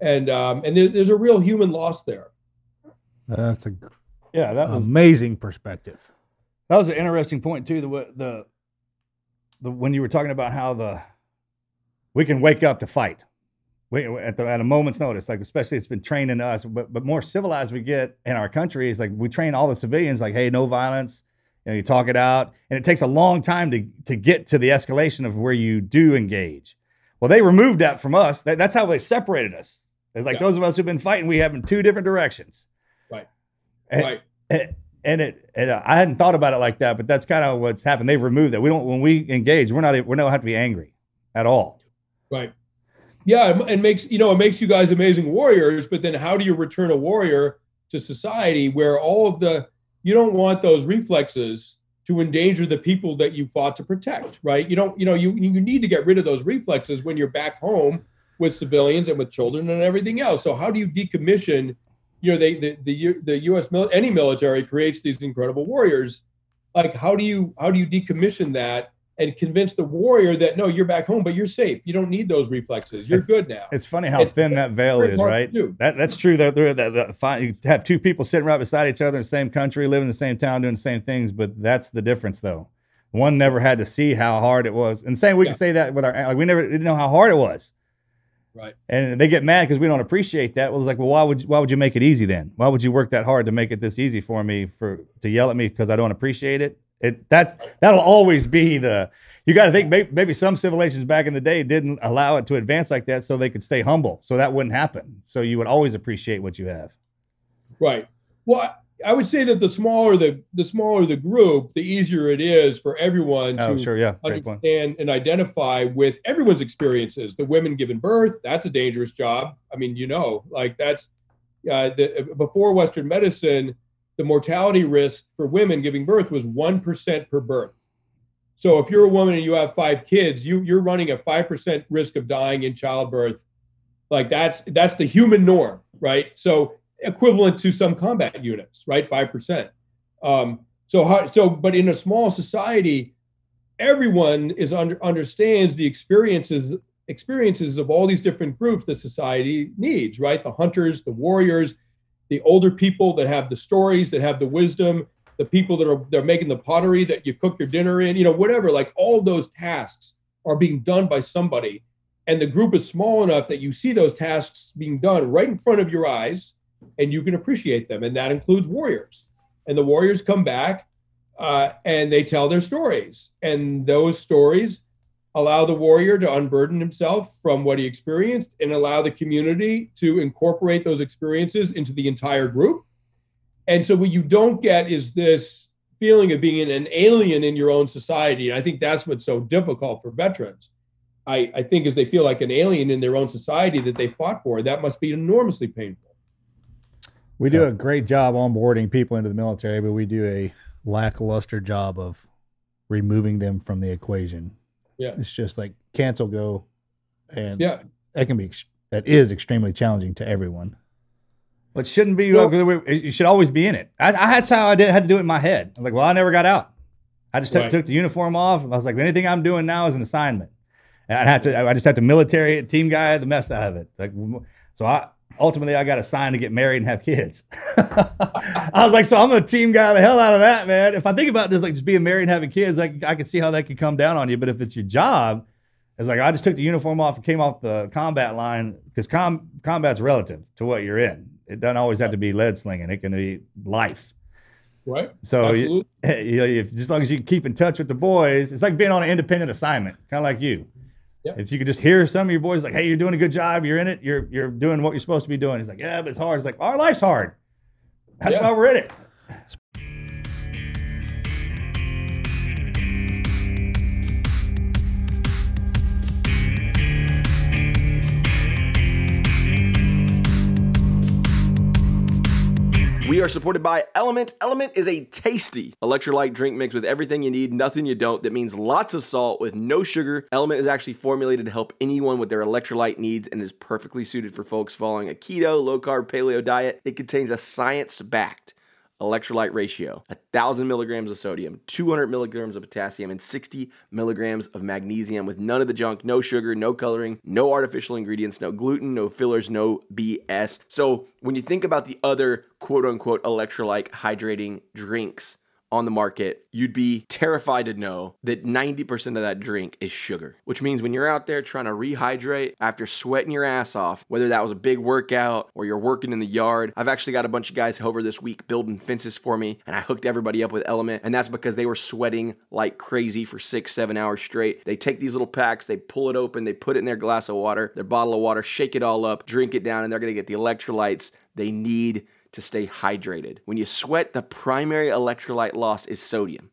And there's a real human loss there. That's a that was amazing perspective. That was an interesting point too. The when you were talking about how we can wake up to fight at a moment's notice, like especially it's been trained in us, but more civilized we get in our country is like we train all the civilians like, hey, no violence. You talk it out, and it takes a long time to get to the escalation of where you do engage. Well, they removed that from us. That's how they separated us. It's like those of us who've been fighting, we have in two different directions. Right. And I hadn't thought about it like that, but that's kind of what's happened. They've removed that. When we engage, we don't have to be angry at all. Right. Yeah, it makes you guys amazing warriors. But then, how do you return a warrior to society where you don't want those reflexes to endanger the people that you fought to protect, right? You need to get rid of those reflexes when you're back home with civilians and with children and everything else. So how do you decommission? The U.S. any military creates these incredible warriors. Like, how do you decommission that and convince the warrior that no, you're back home, but you're safe. You don't need those reflexes. You're good now. It's funny how thin that veil is, right? That's true. That you have two people sitting right beside each other in the same country, living in the same town, doing the same things, but that's the difference, though. One never had to see how hard it was, and we can say that with we never didn't know how hard it was. Right. And they get mad because we don't appreciate that. Well, it's like, well, why would you make it easy then? Why would you work that hard to make it this easy for me to yell at me because I don't appreciate it? That'll always be you got to think maybe some civilizations back in the day didn't allow it to advance like that so they could stay humble. So that wouldn't happen. So you would always appreciate what you have. Right. Well, I would say that the smaller the group, the easier it is for everyone to understand and identify with everyone's experiences. The women giving birth, that's a dangerous job. I mean, that's before Western medicine, the mortality risk for women giving birth was 1% per birth. So if you're a woman and you have 5 kids, you're running a 5% risk of dying in childbirth. Like that's the human norm, right? So equivalent to some combat units, right? 5%. But in a small society, everyone understands the experiences of all these different groups that society needs, right? The hunters, the warriors, the older people that have the stories, that have the wisdom, the people they're making the pottery that you cook your dinner in, whatever, like all of those tasks are being done by somebody. And the group is small enough that you see those tasks being done right in front of your eyes and you can appreciate them. And that includes warriors. And the warriors come back and they tell their stories. And those stories allow the warrior to unburden himself from what he experienced and allow the community to incorporate those experiences into the entire group. And so what you don't get is this feeling of being an alien in your own society. And I think that's what's so difficult for veterans. I think as they feel like an alien in their own society that they fought for, that must be enormously painful. We do a great job onboarding people into the military, but we do a lackluster job of removing them from the equation. Yeah. It's just like cancel, go. And that is extremely challenging to everyone. But shouldn't be, you should always be in it. That's how I had to do it in my head. I'm like, well, I never got out. I just took the uniform off. I was like, anything I'm doing now is an assignment. And I just had to military team guy the mess out of it. Like, so ultimately I got assigned to get married and have kids. I was like, so I'm going to team guy the hell out of that, man. If I think about this, like just being married and having kids, I can see how that could come down on you. But if it's your job, it's like, I just took the uniform off and came off the combat line because combat's relative to what you're in. It doesn't always have to be lead slinging. It can be life. Right. So, as long as you keep in touch with the boys, it's like being on an independent assignment, kind of like you. Yeah. If you could just hear some of your boys like, hey, you're doing a good job. You're in it. You're doing what you're supposed to be doing. It's like, yeah, but it's hard. It's like, our life's hard. That's why we're in it. We are supported by Element. Element is a tasty electrolyte drink mix with everything you need, nothing you don't. That means lots of salt with no sugar. Element is actually formulated to help anyone with their electrolyte needs and is perfectly suited for folks following a keto, low-carb, paleo diet. It contains a science-backed, electrolyte ratio: 1,000 milligrams of sodium, 200 milligrams of potassium, and 60 milligrams of magnesium, with none of the junk, no sugar, no coloring, no artificial ingredients, no gluten, no fillers, no BS. So when you think about the other quote unquote electrolyte hydrating drinks on the market, you'd be terrified to know that 90% of that drink is sugar, which means when you're out there trying to rehydrate after sweating your ass off, whether that was a big workout or you're working in the yard. I've actually got a bunch of guys over this week building fences for me, and I hooked everybody up with Element, and that's because they were sweating like crazy for 6-7 hours straight. They take these little packs, they pull it open, they put it in their glass of water, their bottle of water, shake it all up, drink it down, and they're gonna get the electrolytes they need to stay hydrated. When you sweat, the primary electrolyte loss is sodium.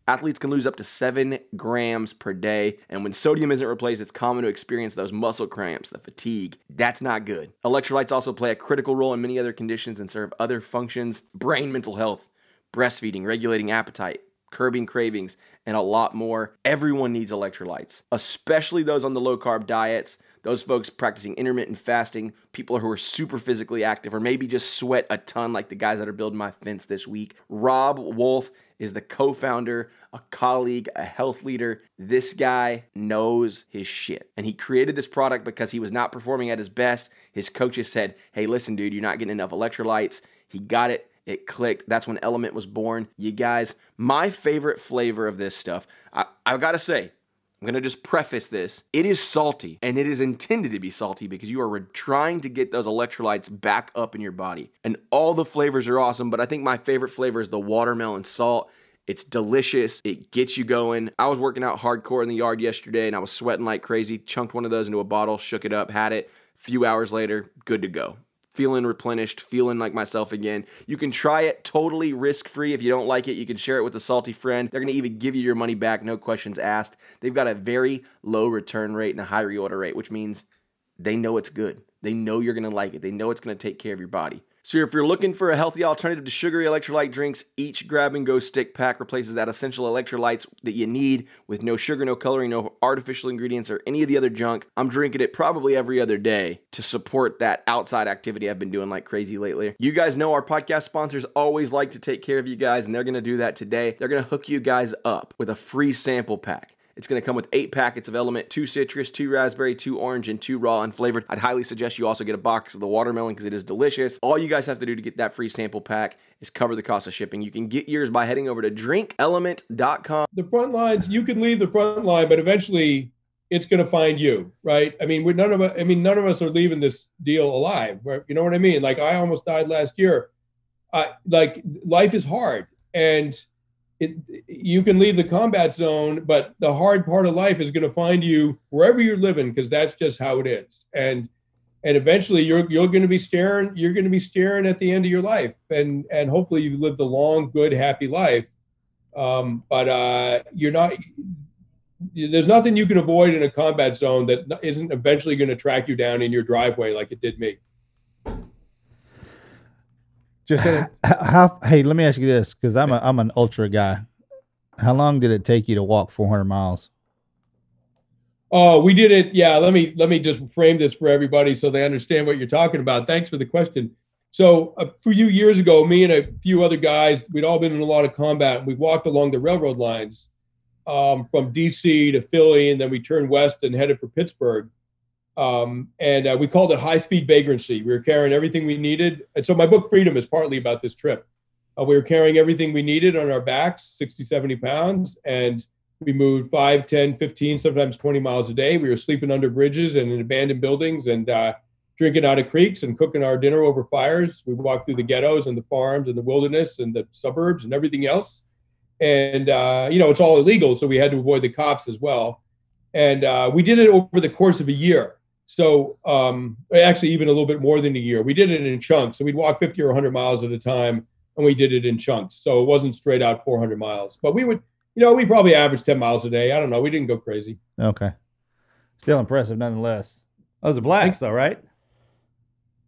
Athletes can lose up to 7 grams per day, and when sodium isn't replaced, it's common to experience those muscle cramps, the fatigue. That's not good. Electrolytes also play a critical role in many other conditions and serve other functions: brain, mental health, breastfeeding, regulating appetite, curbing cravings, and a lot more. Everyone needs electrolytes, especially those on the low-carb diets, those folks practicing intermittent fasting, people who are super physically active, or maybe just sweat a ton like the guys that are building my fence this week. Rob Wolf is the co-founder, a colleague, a health leader. This guy knows his shit. And he created this product because he was not performing at his best. His coaches said, hey, listen, dude, you're not getting enough electrolytes. He got it. It clicked. That's when Element was born. You guys, my favorite flavor of this stuff, I've got to say, I'm going to just preface this. It is salty, and it is intended to be salty because you are trying to get those electrolytes back up in your body. And all the flavors are awesome, but I think my favorite flavor is the watermelon salt. It's delicious. It gets you going. I was working out hardcore in the yard yesterday, and I was sweating like crazy. Chunked one of those into a bottle, shook it up, had it. A few hours later, good to go. Feeling replenished, feeling like myself again. You can try it totally risk-free. If you don't like it, you can share it with a salty friend. They're going to even give you your money back, no questions asked. They've got a very low return rate and a high reorder rate, which means they know it's good. They know you're going to like it. They know it's going to take care of your body. So if you're looking for a healthy alternative to sugary electrolyte drinks, each grab-and-go stick pack replaces that essential electrolytes that you need with no sugar, no coloring, no artificial ingredients, or any of the other junk. I'm drinking it probably every other day to support that outside activity I've been doing like crazy lately. You guys know our podcast sponsors always like to take care of you guys, and they're going to do that today. They're going to hook you guys up with a free sample pack. It's going to come with 8 packets of Element, 2 citrus, 2 raspberry, 2 orange, and 2 raw unflavored. I'd highly suggest you also get a box of the watermelon because it is delicious. All you guys have to do to get that free sample pack is cover the cost of shipping. You can get yours by heading over to drinkelement.com. The front lines, you can leave the front line, but eventually it's going to find you, right? I mean, none of us are leaving this deal alive. Right? You know what I mean? Like, I almost died last year. Like, life is hard, and you can leave the combat zone, but the hard part of life is going to find you wherever you're living, because that's just how it is. And eventually you're going to be staring. You're going to be staring at the end of your life, and hopefully you've lived a long, good, happy life. But you're not. There's nothing you can avoid in a combat zone that isn't eventually going to track you down in your driveway like it did me. Just hey, let me ask you this, because I'm an ultra guy. How long did it take you to walk 400 miles? Oh, we did it. Yeah, let me just frame this for everybody so they understand what you're talking about. Thanks for the question. So a few years ago, me and a few other guys, we'd all been in a lot of combat. We walked along the railroad lines from D.C. to Philly, and then we turned west and headed for Pittsburgh. And we called it high-speed vagrancy. We were carrying everything we needed. And so my book, Freedom, is partly about this trip. We were carrying everything we needed on our backs, 60, 70 pounds. And we moved 5, 10, 15, sometimes 20 miles a day. We were sleeping under bridges and in abandoned buildings, and drinking out of creeks and cooking our dinner over fires. We walked through the ghettos and the farms and the wilderness and the suburbs and everything else. And, it's all illegal, so we had to avoid the cops as well. And we did it over the course of a year. So actually even a little bit more than a year. We did it in chunks. So we'd walk 50 or 100 miles at a time, and we did it in chunks. So it wasn't straight out 400 miles. But we would, we probably averaged 10 miles a day. I don't know. We didn't go crazy. Okay. Still impressive nonetheless. That was a blast, though, right?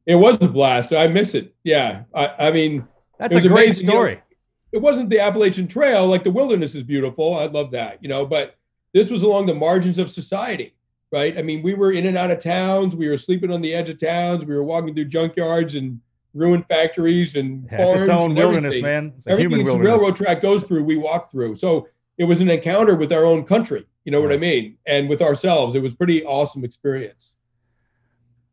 It was a blast. I miss it. Yeah. I mean, that's a great amazing. story. It wasn't the Appalachian Trail. Like, the wilderness is beautiful. I love that, but this was along the margins of society. Right. I mean, we were in and out of towns. We were sleeping on the edge of towns. We were walking through junkyards and ruined factories and Yeah, it's farms its own and wilderness, everything. man. It's a Everything human the wilderness. railroad track goes through, we walk through. So it was an encounter with our own country. You know what I mean? And with ourselves. It was pretty awesome experience.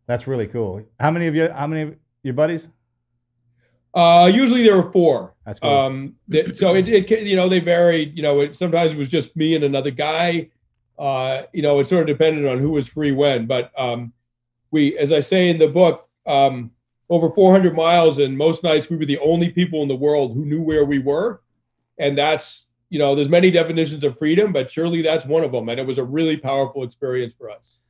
That's really cool. How many of your buddies? Usually there were 4. That's cool. So they varied. Sometimes it was just me and another guy. It sort of depended on who was free when. But we, as I say in the book, over 400 miles, and most nights we were the only people in the world who knew where we were. And that's, there's many definitions of freedom, but surely that's one of them. And it was a really powerful experience for us.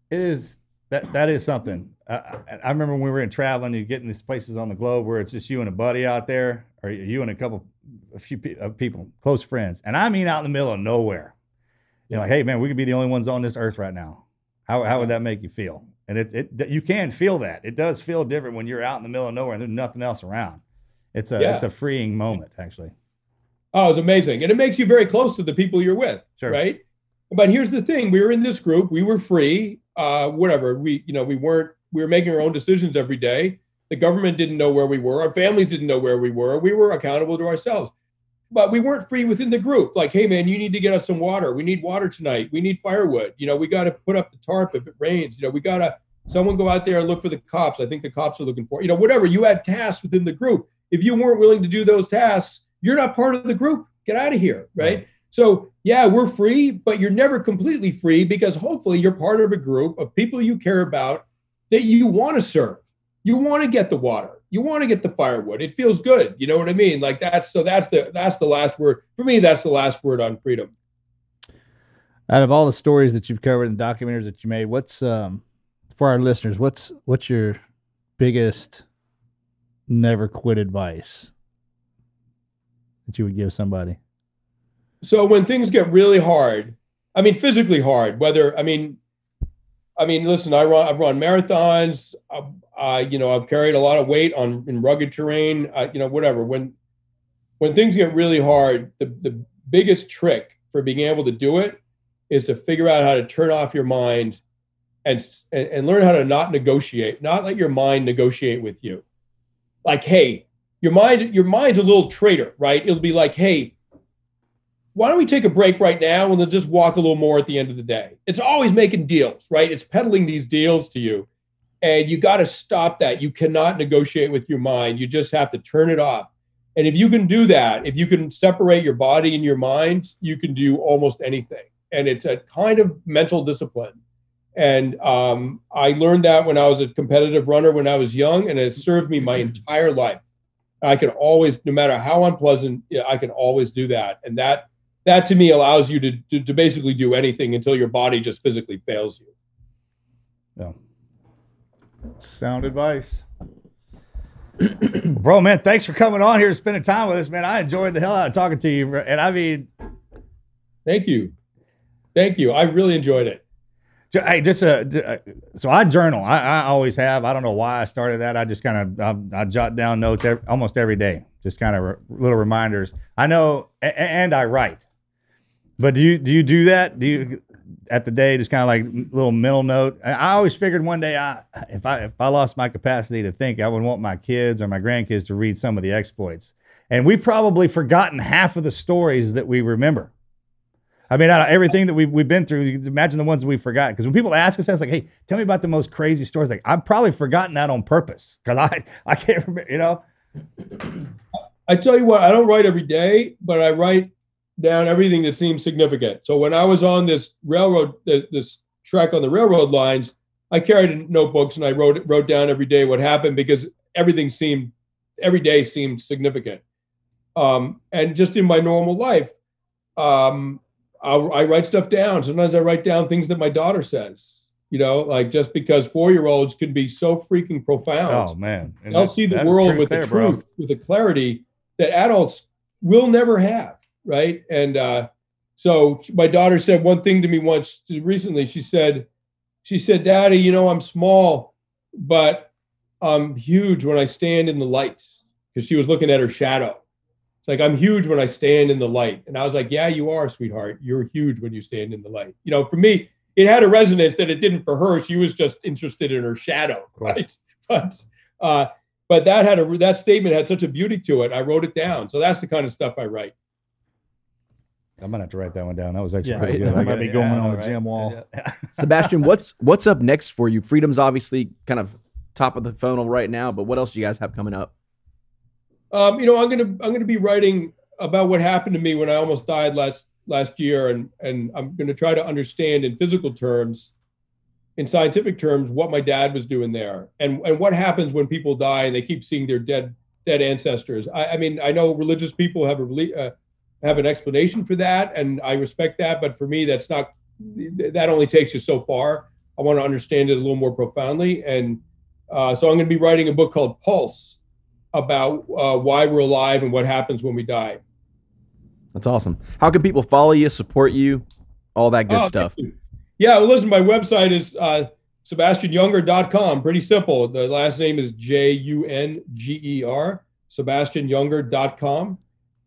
It is. That is something. I remember when we were in traveling, you get in these places on the globe where it's just you and a buddy out there, or you and a few people, close friends. And I mean out in the middle of nowhere. You're like, hey, man, we could be the only ones on this earth right now. How would that make you feel? And you can feel that. It does feel different when you're out in the middle of nowhere and there's nothing else around. It's a freeing moment, actually. Oh, it's amazing. And it makes you very close to the people you're with, right? But here's the thing. We were in this group. We were free. Whatever. We were making our own decisions every day. The government didn't know where we were. Our families didn't know where we were. We were accountable to ourselves. But we weren't free within the group. Like, hey, man, you need to get us some water. We need water tonight. We need firewood. We got to put up the tarp if it rains. We got to, someone go out there and look for the cops. I think the cops are looking for, whatever. You had tasks within the group. If you weren't willing to do those tasks, you're not part of the group. Get out of here, right? So, yeah, we're free, but you're never completely free because hopefully you're part of a group of people you care about that you want to serve. You want to get the water. You want to get the firewood. It feels good. You know what I mean? Like that's the last word. For me, that's the last word on freedom. Out of all the stories that you've covered and documentaries that you made, what's for our listeners, what's your biggest never quit advice that you would give somebody? So when things get really hard, physically hard, listen, I've run marathons. I've carried a lot of weight in rugged terrain. Whatever. When things get really hard, the biggest trick for being able to do it is to figure out how to turn off your mind and learn how to not negotiate, not let your mind negotiate with you. Like, hey, your mind's a little traitor, right? It'll be like, hey, why don't we take a break right now and then just walk a little more at the end of the day? It's always making deals, right? It's peddling these deals to you. And you got to stop that. You cannot negotiate with your mind. You just have to turn it off. And if you can do that, if you can separate your body and your mind, you can do almost anything. And it's a kind of mental discipline. And I learned that when I was a competitive runner when I was young, and it served me my entire life. I can always, no matter how unpleasant, I can always do that. And that to me allows you to basically do anything until your body just physically fails you. Yeah. Sound advice. Bro, man, thanks for coming on here and spending time with us, man. I enjoyed the hell out of talking to you. And thank you. I really enjoyed it. Hey, so I journal. I always have. I don't know why I started that. I just kind of I jot down notes almost every day, just kind of little reminders. I know, and I write. But do you do that? Do you at the day just kind of like little mental note? I always figured one day if I lost my capacity to think, I would want my kids or my grandkids to read some of the exploits. And we've probably forgotten half of the stories that we remember. I mean, out of everything that we've been through, you can imagine the ones that we forgot. Because when people ask us, it's like, hey, tell me about the most crazy stories. Like, I've probably forgotten that on purpose because I can't remember, I tell you what, I don't write every day, but I write down everything that seems significant. So when I was on this railroad, this trek on the railroad lines, I carried notebooks and I wrote down every day what happened because every day seemed significant. And just in my normal life, I write stuff down. Sometimes I write down things that my daughter says, like just because 4-year-olds can be so freaking profound. Oh man. And they'll see the world with the truth, with the clarity that adults will never have. Right. And so my daughter said one thing to me once recently. She said, Daddy, I'm small, but I'm huge when I stand in the lights, because she was looking at her shadow. It's like, I'm huge when I stand in the light. And I was like, yeah, you are, sweetheart. You're huge when you stand in the light. For me, it had a resonance that it didn't for her. She was just interested in her shadow. Right. But But that statement had such a beauty to it. I wrote it down. So that's the kind of stuff I write. I'm gonna have to write that one down. That was actually Yeah, pretty right. good. That might be going on the gym wall. Sebastian, what's up next for you? Freedom's obviously kind of top of the funnel right now, but what else do you guys have coming up? I'm gonna be writing about what happened to me when I almost died last year, and I'm gonna try to understand in physical terms, in scientific terms, what my dad was doing there, and what happens when people die and they keep seeing their dead ancestors. I mean, I know religious people have an explanation for that, and I respect that, but for me, that only takes you so far. I want to understand it a little more profoundly, and so I'm going to be writing a book called Pulse about why we're alive and what happens when we die. That's awesome. How can people follow you, support you, all that good stuff? Yeah, well, listen, my website is sebastianjunger.com. Pretty simple. The last name is Junger, sebastianjunger.com.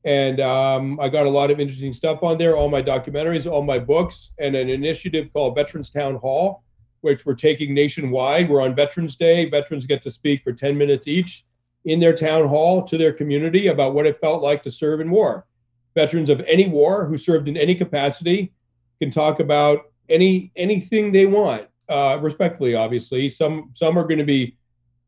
And I got a lot of interesting stuff on there, all my documentaries, all my books, and an initiative called Veterans Town Hall, which we're taking nationwide. We're on Veterans Day. Veterans get to speak for 10 minutes each in their town hall to their community about what it felt like to serve in war. Veterans of any war who served in any capacity can talk about anything they want, respectfully, obviously. Some are going to be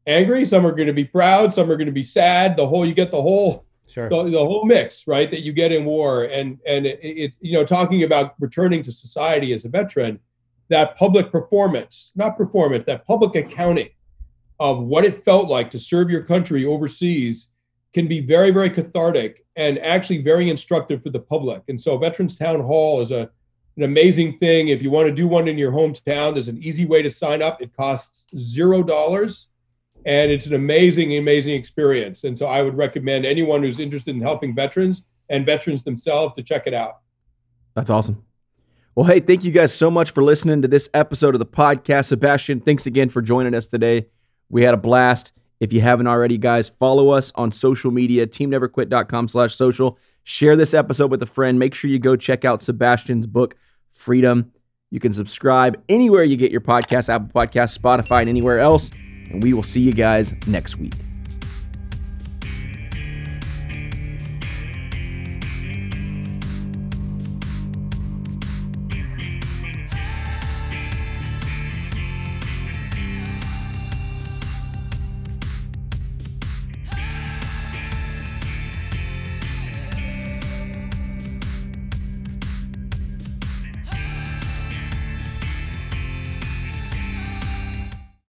angry, some are going to be proud, some are going to be sad. You get the whole Sure. the whole mix, right, that you get in war. And it talking about returning to society as a veteran, that public that public accounting of what it felt like to serve your country overseas can be very, very cathartic and actually very instructive for the public. And so Veterans Town Hall is an amazing thing. If you want to do one in your hometown, there's an easy way to sign up. It costs $0. And it's an amazing, amazing experience. And so I would recommend anyone who's interested in helping veterans and veterans themselves to check it out. That's awesome. Well, hey, thank you guys so much for listening to this episode of the podcast. Sebastian, thanks again for joining us today. We had a blast. If you haven't already, guys, follow us on social media, teamneverquit.com/social. Share this episode with a friend. Make sure you go check out Sebastian's book, Freedom. You can subscribe anywhere you get your podcast, Apple Podcasts, Spotify, and anywhere else. And we will see you guys next week.